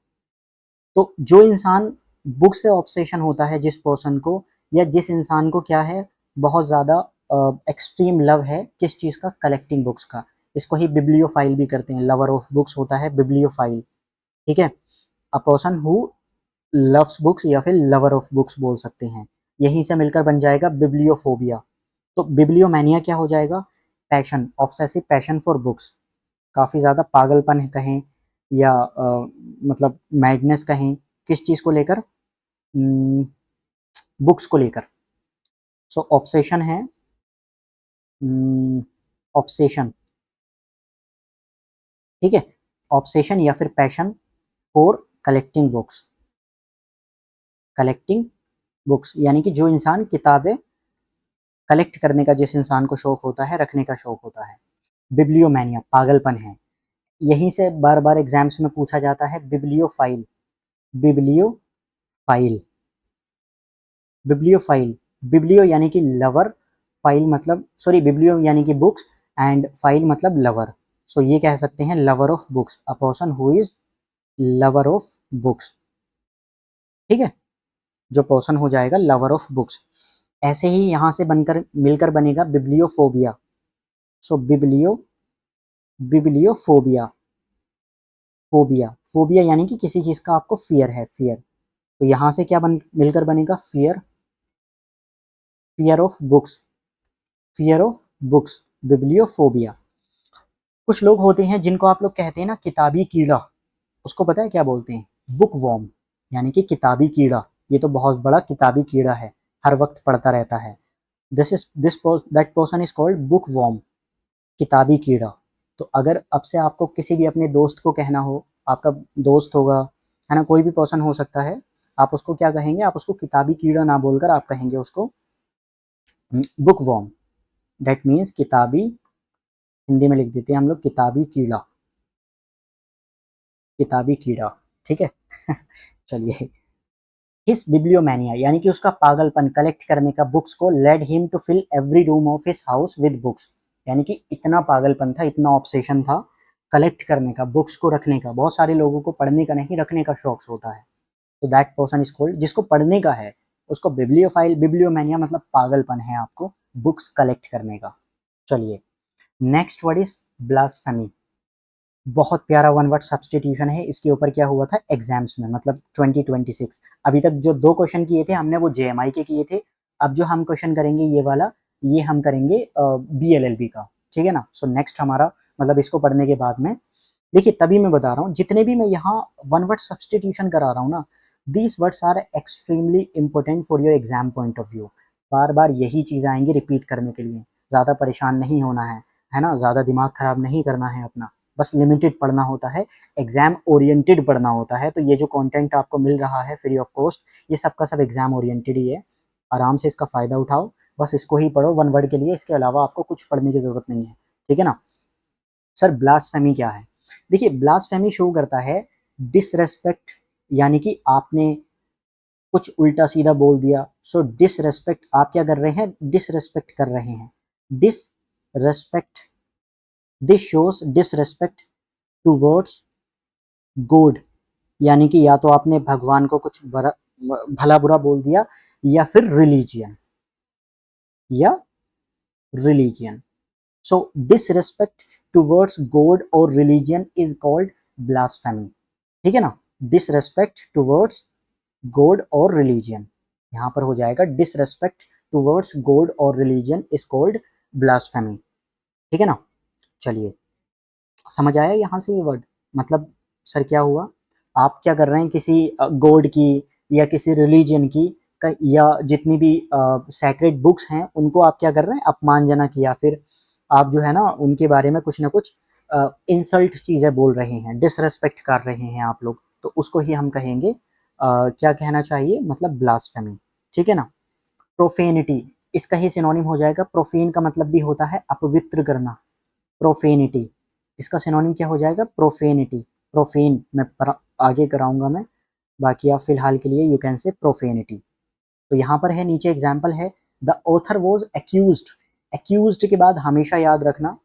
तो जो इंसान बुक से ऑब्सेशन होता है, जिस पर्सन को या जिस इंसान को क्या है, बहुत ज़्यादा एक्सट्रीम लव है किस चीज़ का, कलेक्टिंग बुक्स का, इसको ही बिब्लियोफाइल भी करते हैं, लवर ऑफ बुक्स होता है बिब्लियोफाइल, ठीक है। A person who loves books या फिर लवर ऑफ बुक्स बोल सकते हैं, यहीं से मिलकर बन जाएगा बिब्लियोफोबिया। तो बिब्लियोमैनिया क्या हो जाएगा, passion, obsessive passion for books, काफ़ी ज़्यादा पागलपन कहें या मतलब मैडनेस कहें, किस चीज़ को लेकर, बुक्स को लेकर। सो ऑब्सेशन है, ऑब्सेशन, ठीक है, ऑब्सेशन या फिर passion for collecting books, collecting books यानी कि जो इंसान किताबें कलेक्ट करने का, जिस इंसान को शौक होता है, रखने का शौक होता है। बिब्लियोमैनिया पागलपन है। यहीं से बार बार एग्जाम्स में पूछा जाता है बिब्लियोफाइल, बिब्लियोफाइल, बिब्लियोफाइल, बिब्लियो यानी कि लवर, फाइल मतलब, सॉरी, बिब्लियो यानी कि बुक्स एंड फाइल मतलब लवर। सो ये कह सकते हैं lover of books, a person who is lover of books, ठीक है, जो पर्सन हो जाएगा लवर ऑफ बुक्स। ऐसे ही यहाँ से बनकर मिलकर बनेगा बिब्लियोफोबिया। सो बिब्लियोफोबिया, फोबिया, फोबिया यानी कि किसी चीज़ का आपको फियर है, फियर, तो यहाँ से क्या मिलकर बनेगा, fear, fear of books, fear of books, bibliophobia. कुछ लोग होते हैं जिनको आप लोग कहते हैं ना किताबी कीड़ा, उसको पता है क्या बोलते हैं, बुक वॉर्म, यानी कि किताबी कीड़ा, ये तो बहुत बड़ा किताबी कीड़ा है, हर वक्त पढ़ता रहता है, this that person is called bookworm, किताबी कीड़ा। तो अगर अब से आपको किसी भी अपने दोस्त को कहना हो, आपका दोस्त होगा, है ना, कोई भी पर्सन हो सकता है, आप उसको क्या कहेंगे, आप उसको किताबी कीड़ा ना बोलकर आप कहेंगे उसको बुक वॉर्म, दैट मीन्स किताबी, हिंदी में लिख देते हैं हम लोग किताबी कीड़ा, किताबी कीड़ा, ठीक है। चलिए, हिस बिब्लियोमैनिया यानी कि उसका पागलपन कलेक्ट करने का बुक्स को led him to fill every room of his house with books, यानी कि इतना पागलपन था, इतना ऑब्सेशन था कलेक्ट करने का, बुक्स को रखने का, बहुत सारे लोगों को पढ़ने का नहीं, रखने का शौक होता है, तो दैट पर्सन इज कॉल्ड, जिसको पढ़ने का है उसको बिब्लियोफाइल, बिब्लियोमैनिया मतलब पागलपन है आपको बुक्स कलेक्ट करने का। चलिए, नेक्स्ट वर्ड इज ब्लास्फेमी। बहुत प्यारा वन वर्ड सब्सटीट्यूशन है, इसके ऊपर क्या हुआ था एग्जाम्स में, मतलब 2026। अभी तक जो 2 क्वेश्चन किए थे हमने वो जेएमआई के किए थे, अब जो हम क्वेश्चन करेंगे ये वाला, ये हम करेंगे BLLB का, ठीक है ना। सो नेक्स्ट हमारा मतलब इसको पढ़ने के बाद में देखिए, तभी मैं बता रहा हूँ जितने भी मैं यहाँ वन वर्ड सब्सटीट्यूशन करा रहा हूँ ना, these words are extremely important for your exam point of view. बार बार यही चीज़ आएंगी रिपीट करने के लिए, ज़्यादा परेशान नहीं होना है ना, ज़्यादा दिमाग खराब नहीं करना है अपना, बस लिमिटेड पढ़ना होता है, एग्जाम ओरिएंटेड पढ़ना होता है। तो ये जो कंटेंट आपको मिल रहा है फ्री ऑफ कॉस्ट, ये सबका सब एग्जाम ओरिएंटेड ही है। आराम से इसका फ़ायदा उठाओ, बस इसको ही पढ़ो वन वर्ड के लिए, इसके अलावा आपको कुछ पढ़ने की ज़रूरत नहीं है, ठीक है ना। सर ब्लास्फेमी क्या है? देखिए, ब्लास्फेमी शो करता है डिसरेस्पेक्ट, यानी कि आपने कुछ उल्टा सीधा बोल दिया। सो डिसरेस्पेक्ट, आप क्या कर रहे हैं, डिसरेस्पेक्ट कर रहे हैं, disrespect, this shows disrespect towards God, यानी कि या तो आपने भगवान को कुछ भला बुरा बोल दिया, या फिर रिलीजियन, या रिलीजियन। सो डिसरेस्पेक्ट टूवर्ड्स गॉड और रिलीजियन इज कॉल्ड ब्लास्फेमी, ठीक है ना। डिसरेस्पेक्ट टूवर्ड्स गॉड और रिलीजियन, यहाँ पर हो जाएगा डिसरेस्पेक्ट टूवर्ड्स गॉड और रिलीजियन इज कॉल्ड ब्लास्फेमी, ठीक है ना। चलिए, समझ आया यहाँ से ये वर्ड, मतलब सर क्या हुआ, आप क्या कर रहे हैं, किसी गॉड की या किसी रिलीजन की या जितनी भी सैक्रेड बुक्स हैं उनको आप क्या कर रहे हैं, अपमानजनक, या फिर आप जो है ना उनके बारे में कुछ ना कुछ इंसल्ट चीज़ें बोल रहे हैं, डिसरेस्पेक्ट कर रहे हैं आप लोग, तो उसको ही हम कहेंगे क्या कहना चाहिए, मतलब ब्लास्फेमी, ठीक है ना। प्रोफेनिटी, इसका ही सिनोनिम हो जाएगा, प्रोफेन का मतलब भी होता है अपवित्र करना, प्रोफेनिटी, इसका सिनोनिम क्या हो जाएगा, प्रोफेनिटी। प्रोफेन मैं आगे कराऊंगा मैं, बाकी आप फिलहाल के लिए यू कैन से प्रोफेनिटी। तो यहाँ पर है, नीचे एग्जाम्पल है, the author was accused, accused के बाद हमेशा याद रखना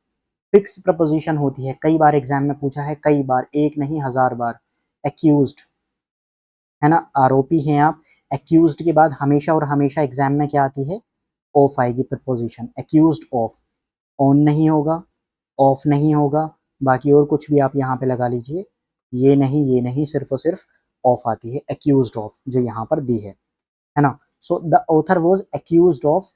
फिक्स प्रपोजिशन होती है, कई बार एग्जाम में पूछा है, कई बार, एक नहीं 1000 बार, एक्यूज्ड, है ना, आरोपी हैं आप। एक्यूज्ड के बाद हमेशा और हमेशा एग्जाम में क्या आती है, ऑफ आएगी प्रपोजिशन, एक्यूज्ड ऑफ, ऑन नहीं होगा, ऑफ नहीं होगा, बाकी और कुछ भी आप यहाँ पे लगा लीजिए, ये नहीं, सिर्फ और सिर्फ ऑफ आती है, एक्यूज्ड ऑफ जो यहाँ पर दी है ना। So the author was accused of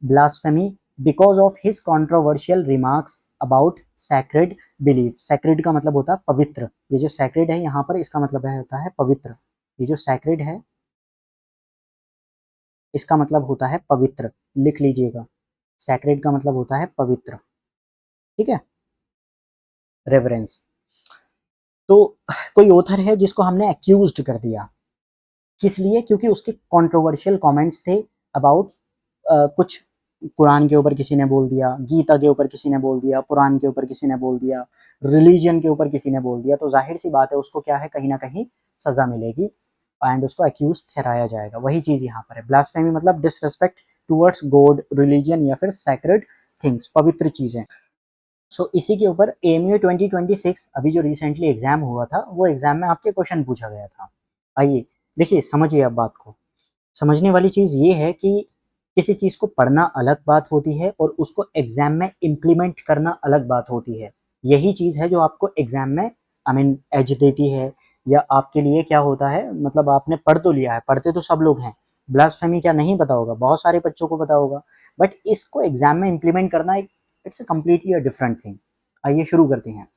blasphemy because of his controversial remarks about sacred belief. Sacred का मतलब होता है पवित्र, ये जो सैक्रेड है यहाँ पर इसका मतलब है होता है पवित्र, ये जो सैक्रेड है इसका मतलब होता है पवित्र, लिख लीजिएगा, सैक्रेड का मतलब होता है पवित्र, ठीक है, रेवरेंस। तो कोई ऑथर है जिसको हमने एक्यूज्ड कर दिया, किस लिए, क्योंकि उसके कंट्रोवर्शियल कमेंट्स थे अबाउट कुछ, कुरान के ऊपर किसी ने बोल दिया, गीता के ऊपर किसी ने बोल दिया, पुराण के ऊपर किसी ने बोल दिया, रिलीजन के ऊपर किसी ने बोल दिया, तो जाहिर सी बात है उसको क्या है, कहीं ना कहीं सजा मिलेगी एंड उसको एक्यूज ठहराया जाएगा। वही चीज़ यहाँ पर है, ब्लास्फेमी मतलब डिसरेस्पेक्ट टुवर्ड्स गॉड, रिलीजन या फिर सैक्रेड थिंग्स, पवित्र चीज़ें। सो इसी के ऊपर AMU 2026 अभी जो रिसेंटली एग्जाम हुआ था, वो एग्जाम में आपके क्वेश्चन पूछा गया था। आइए देखिए, समझिए अब बात को, समझने वाली चीज़ ये है कि किसी चीज़ को पढ़ना अलग बात होती है और उसको एग्जाम में इम्प्लीमेंट करना अलग बात होती है। यही चीज़ है जो आपको एग्जाम में आई मीन एज देती है, या आपके लिए क्या होता है, मतलब आपने पढ़ तो लिया है, पढ़ते तो सब लोग हैं, ब्लास्फेमी क्या नहीं पता होगा, बहुत सारे बच्चों को पता होगा, बट इसको एग्जाम में इम्प्लीमेंट करना एक it's completely a different thing. आइए शुरू करते हैं।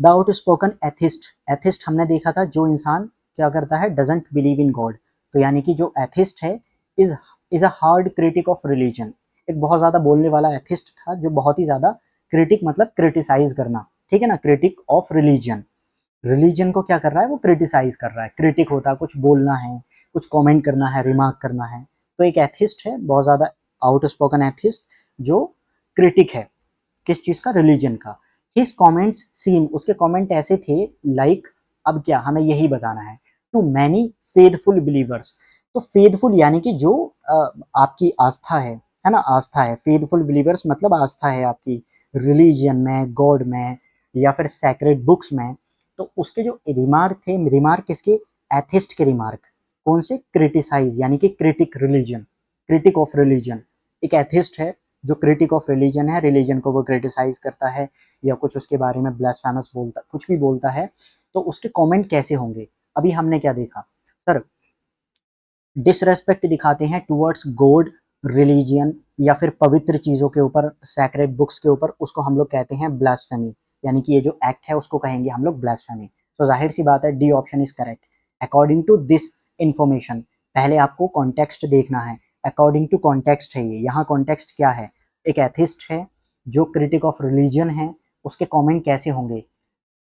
द आउटस्पोकन एथिस्ट, एथिस्ट हमने देखा था जो इंसान क्या करता है, डजंट बिलीव इन गॉड, तो यानी कि जो एथिस्ट है is is a hard critic of religion, एक बहुत ज़्यादा बोलने वाला एथिस्ट था जो बहुत ही ज़्यादा क्रिटिक मतलब क्रिटिसाइज करना, ठीक है ना, क्रिटिक ऑफ रिलीजन, रिलीजन को क्या कर रहा है, वो क्रिटिसाइज कर रहा है, क्रिटिक होता है कुछ बोलना है, कुछ कमेंट करना है, रिमार्क करना है, तो एक एथिस्ट है बहुत ज़्यादा आउटस्पोकन एथिस्ट जो क्रिटिक है, किस चीज़ का, रिलीजन का। हिज कमेंट्स सीम, उसके कमेंट ऐसे थे लाइक, अब क्या हमें यही बताना है, टू मैनी फेथफुल बिलीवर्स, तो फेथफुल यानी कि जो आपकी आस्था है ना, आस्था है, फेथफुल बिलीवर्स मतलब आस्था है आपकी रिलीजन में, गॉड में या फिर सैक्रेड बुक्स में, तो उसके जो रिमार्क थे, रिमार्क किसके, एथिस्ट के रिमार्क, कौन से, क्रिटिसाइज यानी कि critic religion, critic of religion, एक एथिस्ट है जो क्रिटिक ऑफ रिलीजन है, रिलीजन को वो क्रिटिसाइज करता है या कुछ उसके बारे में ब्लास्फेमस बोलता, कुछ भी बोलता है, तो उसके कमेंट कैसे होंगे। अभी हमने क्या देखा सर, डिसरेस्पेक्ट दिखाते हैं टुवर्ड्स गॉड रिलीजियन या फिर पवित्र चीज़ों के ऊपर, सैक्रेड बुक्स के ऊपर, उसको हम लोग कहते हैं ब्लास्फेमी, यानी कि ये जो एक्ट है उसको कहेंगे हम लोग ब्लास्फेमी। तो जाहिर सी बात है D option is correct. According to this information, पहले आपको कॉन्टेक्स्ट देखना है, अकॉर्डिंग टू कॉन्टेक्स्ट है ये, यहाँ कॉन्टेक्स्ट क्या है, एक एथिस्ट है जो क्रिटिक ऑफ रिलीजन है, उसके कमेंट कैसे होंगे,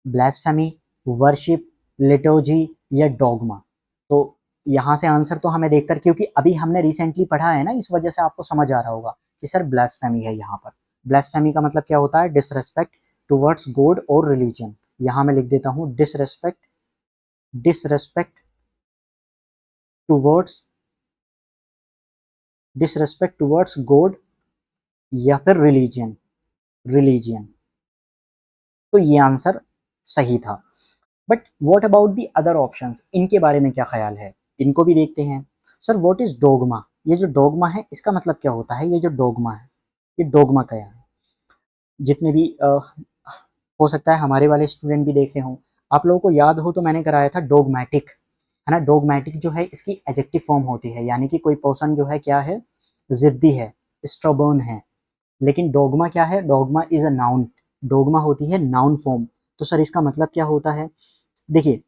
ब्लास्फेमी, वर्शिप, लिटर्जी या डॉगमा। तो यहाँ से आंसर तो हमें देखकर, क्योंकि अभी हमने रिसेंटली पढ़ा है ना, इस वजह से आपको समझ आ रहा होगा कि सर ब्लास्फेमी है यहाँ पर। ब्लास्फेमी का मतलब क्या होता है, डिसरेस्पेक्ट टुवर्ड्स गॉड और रिलीजन। यहाँ मैं लिख देता हूँ disrespect, disrespect towards, disrespect towards God या फिर रिलीजन, रिलीजन। तो ये आंसर सही था। But what about the other options, इनके बारे में क्या ख्याल है, इनको भी देखते हैं। सर व्हाट इज डोगमा, ये जो डोगमा है इसका मतलब क्या होता है, ये जो डोगमा है, ये डोगमा क्या है। जितने भी हो सकता है हमारे वाले स्टूडेंट भी देख रहे हों, आप लोगों को याद हो तो मैंने कराया था डोगमेटिक, है ना। डोगमेटिक जो है इसकी एडजेक्टिव फॉर्म होती है, यानी कि कोई पर्सन जो है क्या है, जिद्दी है, स्ट्रॉबर्न है। लेकिन डोगमा क्या है, dogma is a noun, dogma होती है नाउन फॉर्म। तो सर इसका मतलब क्या होता है, देखिए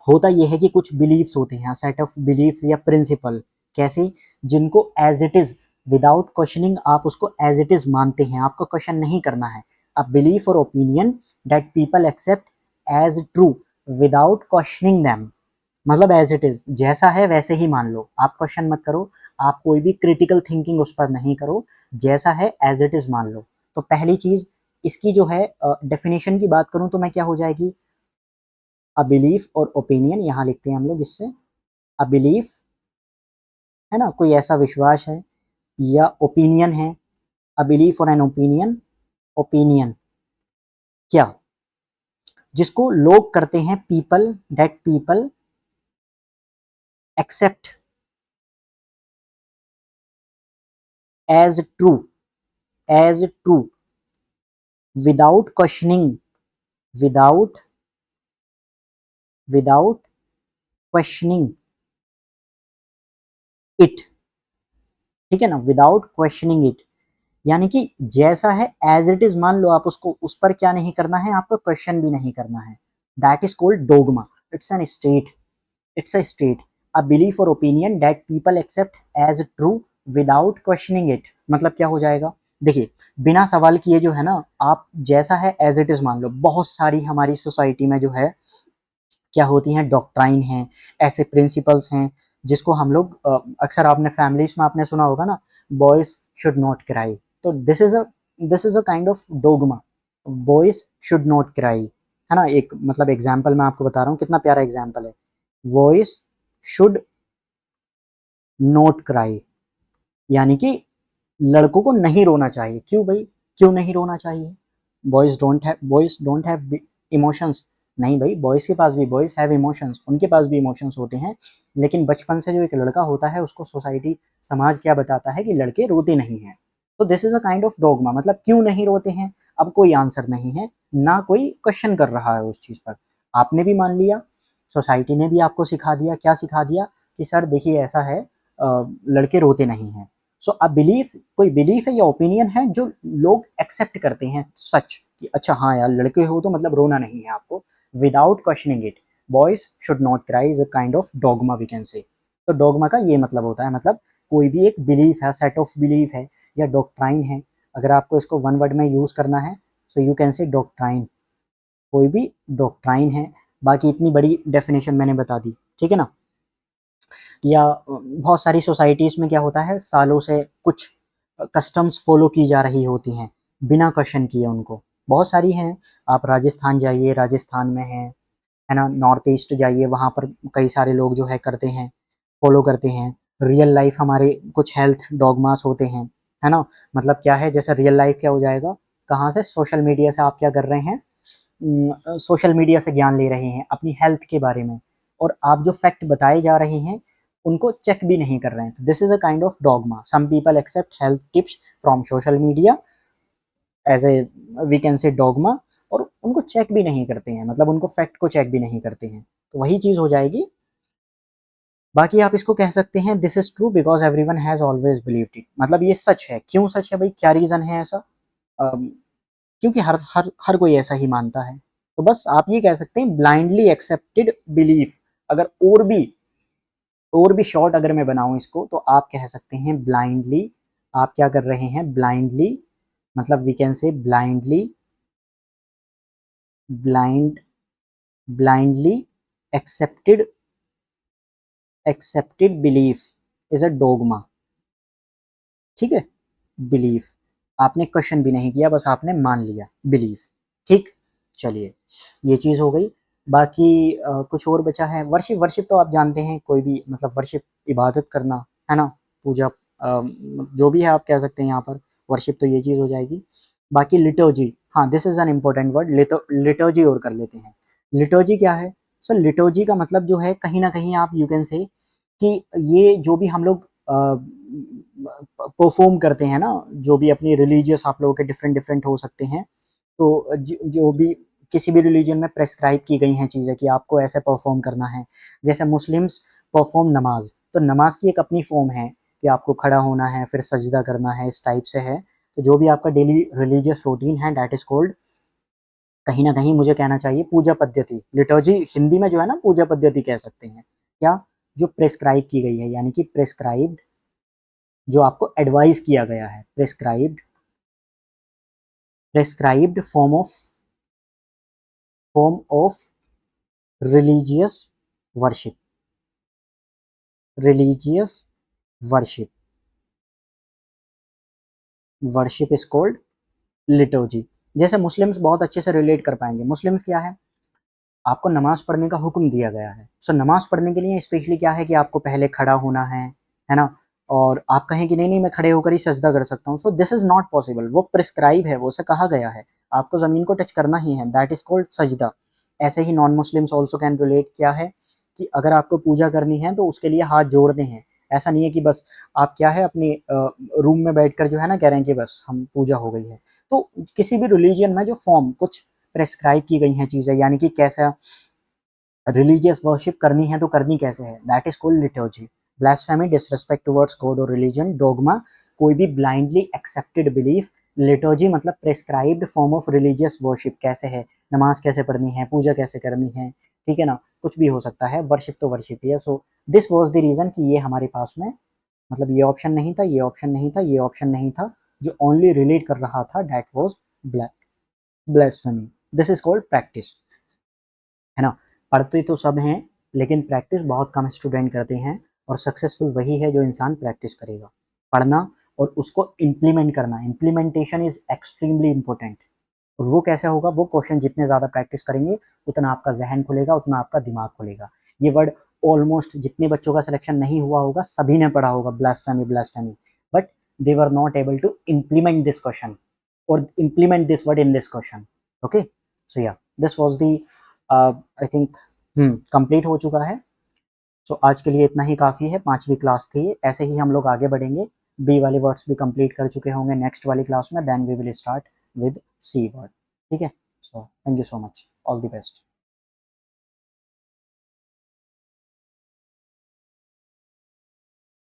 होता यह है कि कुछ बिलीफ्स होते हैं, सेट ऑफ बिलीफ्स या प्रिंसिपल, कैसे, जिनको as it is without questioning आप उसको एज इट इज मानते हैं, आपको क्वेश्चन नहीं करना है। अ बिलीफ और opinion that people accept as true without questioning them, मतलब एज इट इज, जैसा है वैसे ही मान लो, आप क्वेश्चन मत करो, आप कोई भी क्रिटिकल थिंकिंग उस पर नहीं करो, जैसा है एज इट इज मान लो। तो पहली चीज इसकी जो है डेफिनेशन की बात करूं तो मैं क्या हो जाएगी, अ बिलीफ और ओपिनियन, यहाँ लिखते हैं हम लोग इससे, अ बिलीफ है ना, कोई ऐसा विश्वास है, या ओपिनियन है, अ बिलीफ और एन ओपिनियन, ओपिनियन क्या, जिसको लोग करते हैं, people, that people accept as true, as true without questioning, without, without questioning it, ठीक है ना, विदाउट क्वेश्चनिंग इट, यानी कि जैसा है एज इट इज मान लो, आप उसको, उस पर क्या नहीं करना है, आपको क्वेश्चन भी नहीं करना है। That is called dogma, it's an state, it's a state, a belief और opinion that people accept as true without questioning it. मतलब क्या हो जाएगा, देखिए बिना सवाल किए जो है ना, आप जैसा है एज इट इज मान लो। बहुत सारी हमारी सोसाइटी में जो है क्या होती हैं, डॉक्ट्राइन हैं, ऐसे प्रिंसिपल्स हैं जिसको हम लोग अक्सर आपने फैमिलीज में आपने सुना होगा ना, बॉयज शुड नॉट क्राई। तो this is a kind of dogma, boys should not cry, है ना। एक मतलब एग्जाम्पल मैं आपको बता रहा हूँ, कितना प्यारा एग्जाम्पल है, बॉयज शुड नॉट क्राई, यानी कि लड़कों को नहीं रोना चाहिए। क्यों भाई, क्यों नहीं रोना चाहिए, बॉयज डोंट हैव इमोशंस, नहीं भाई, बॉयज के पास भी, बॉयज हैव इमोशंस, उनके पास भी इमोशंस होते हैं। लेकिन बचपन से जो एक लड़का होता है उसको सोसाइटी, समाज क्या बताता है कि लड़के रोते नहीं हैं। तो this is a kind of dogma, मतलब क्यों नहीं रोते हैं, अब कोई आंसर नहीं है, ना कोई क्वेश्चन कर रहा है उस चीज पर, आपने भी मान लिया, सोसाइटी ने भी आपको सिखा दिया, क्या सिखा दिया कि सर देखिए ऐसा है, लड़के रोते नहीं हैं। सो अ बिलीफ, कोई बिलीफ है या ओपिनियन है जो लोग एक्सेप्ट करते हैं सच, कि अच्छा हाँ यार लड़के हो तो मतलब रोना नहीं है आपको, without questioning it, boys should not cry is a kind of dogma we can say. तो डोगमा का ये मतलब होता है, मतलब कोई भी एक बिलीफ है, सेट ऑफ बिलीफ है या डॉक्ट्राइन है, अगर आपको इसको वन वर्ड में यूज करना है तो यू कैन से डॉक्ट्राइन, कोई भी डॉक्ट्राइन है। बाकी इतनी बड़ी डेफिनेशन मैंने बता दी, ठीक है ना। या बहुत सारी सोसाइटीज़ में क्या होता है, सालों से कुछ कस्टम्स फॉलो की जा रही होती हैं बिना क्वेश्चन किए उनको, बहुत सारी हैं। आप राजस्थान जाइए, राजस्थान में है ना, नॉर्थ ईस्ट जाइए, वहाँ पर कई सारे लोग जो है करते हैं, फॉलो करते हैं। रियल लाइफ हमारे कुछ हेल्थ डॉगमास होते हैं, है ना। मतलब क्या है, जैसे रियल लाइफ क्या हो जाएगा, कहाँ से, सोशल मीडिया से आप क्या कर रहे हैं, सोशल मीडिया से ज्ञान ले रहे हैं अपनी हेल्थ के बारे में, और आप जो फैक्ट बताए जा रहे हैं उनको चेक भी नहीं कर रहे हैं। तो this is a kind of dogma, some people accept health tips from social media as a, we can say dogma, और उनको चेक भी नहीं करते हैं, मतलब उनको फैक्ट को चेक भी नहीं करते हैं। तो वही चीज़ हो जाएगी बाकी आप इसको कह सकते हैं this is true because everyone has always believed it, मतलब ये सच है। क्यों सच है भाई, क्या रीजन है ऐसा? अम, क्योंकि हर हर हर कोई ऐसा ही मानता है। तो बस आप ये कह सकते हैं ब्लाइंडली एक्सेप्टेड बिलीफ। अगर और भी शॉर्ट अगर मैं बनाऊं इसको, तो आप कह सकते हैं ब्लाइंडली, आप क्या कर रहे हैं ब्लाइंडली, मतलब we can say blindly, blind blindly accepted accepted belief is a dogma. ठीक है, बिलीफ, आपने क्वेश्चन भी नहीं किया, बस आपने मान लिया बिलीफ। ठीक, चलिए ये चीज हो गई। बाकी कुछ और बचा है। वर्शिप, वर्शिप तो आप जानते हैं, कोई भी मतलब वर्शिप इबादत करना है ना, पूजा, जो भी है आप कह सकते हैं यहाँ पर वर्शिप, तो ये चीज हो जाएगी। बाकी लिटर्जी, हाँ this is an important word, liturgy और कर लेते हैं। लिटर्जी क्या है? सर लिटर्जी का मतलब जो है, कहीं ना कहीं आप यू कैन से कि ये जो भी हम लोग परफॉर्म करते हैं ना, जो भी अपनी रिलीजियस आप लोगों के डिफरेंट डिफरेंट हो सकते हैं, तो जो भी किसी भी रिलीजन में प्रेस्क्राइब की गई हैं चीज़ें कि आपको ऐसे परफॉर्म करना है। जैसे मुस्लिम्स परफॉर्म नमाज, तो नमाज की एक अपनी फॉर्म है कि आपको खड़ा होना है, फिर सजदा करना है, इस टाइप से है। तो जो भी आपका डेली रिलीजियस रूटीन है दैट इज कॉल्ड, कहीं ना कहीं मुझे कहना चाहिए पूजा पद्धति। लिटर्जी हिंदी में जो है ना पूजा पद्धति कह सकते हैं क्या, जो प्रेस्क्राइब की गई है, यानी कि प्रेस्क्राइब्ड, जो आपको एडवाइस किया गया है, prescribed form of religious worship, religious worship, worship is called liturgy. जैसे मुस्लिम्स बहुत अच्छे से रिलेट कर पाएंगे। मुस्लिम्स क्या है, आपको नमाज पढ़ने का हुक्म दिया गया है। सो नमाज पढ़ने के लिए स्पेशली क्या है कि आपको पहले खड़ा होना है ना, और आप कहें कि नहीं नहीं मैं खड़े होकर ही सजदा कर सकता हूँ, so this is not possible. वो प्रिस्क्राइब है, वो उसे कहा गया है, आपको ज़मीन को टच करना ही है, दैट इज कॉल्ड सजदा। ऐसे ही non Muslims also can relate, क्या है कि अगर आपको पूजा करनी है तो उसके लिए हाथ जोड़ने हैं। ऐसा नहीं है कि बस आप क्या है अपनी रूम में बैठकर जो है ना कह रहे हैं कि बस हम पूजा हो गई है। तो किसी भी रिलीजन में जो फॉर्म कुछ प्रेस्क्राइब की गई हैं चीज़ें, यानी कि कैसा रिलीजियस वर्शिप करनी है तो करनी कैसे है, that is called liturgy. Blasphemy, disrespect towards God और रिलीजन, डोगमा, कोई भी ब्लाइंडली एक्सेप्टेड बिलीफ। लिटर्जी मतलब prescribed form of religious worship, कैसे है, नमाज कैसे पढ़नी है, पूजा कैसे करनी है, ठीक है ना, कुछ भी हो सकता है, वर्शिप तो वर्शिप ही है। So this was the reason कि ये हमारे पास में, मतलब ये ऑप्शन नहीं था, ये ऑप्शन नहीं था, ये ऑप्शन नहीं था, जो ओनली रिलेट कर रहा था that was blasphemy. This is called practice, है ना। पढ़ते तो सब हैं, लेकिन प्रैक्टिस बहुत कम स्टूडेंट करते हैं, और सक्सेसफुल वही है जो इंसान प्रैक्टिस करेगा। पढ़ना और उसको इम्प्लीमेंट करना, इम्प्लीमेंटेशन इज एक्सट्रीमली इंपॉर्टेंट। और वो कैसे होगा, वो क्वेश्चन जितने ज़्यादा प्रैक्टिस करेंगे उतना आपका जहन खुलेगा, उतना आपका दिमाग खुलेगा। ये वर्ड ऑलमोस्ट जितने बच्चों का सिलेक्शन नहीं हुआ होगा सभी ने पढ़ा होगा, blasphemy blasphemy, but they were not able to implement this question और implement this word in this question. Okay, so yeah this was the I think complete हो चुका है। सो आज के लिए इतना ही काफ़ी है, 5वीं क्लास थी ये। ऐसे ही हम लोग आगे बढ़ेंगे, बी वाले वर्ड्स भी कंप्लीट कर चुके होंगे नेक्स्ट वाली क्लास में, then we will start with C word. ठीक है, so thank you so much, all the best.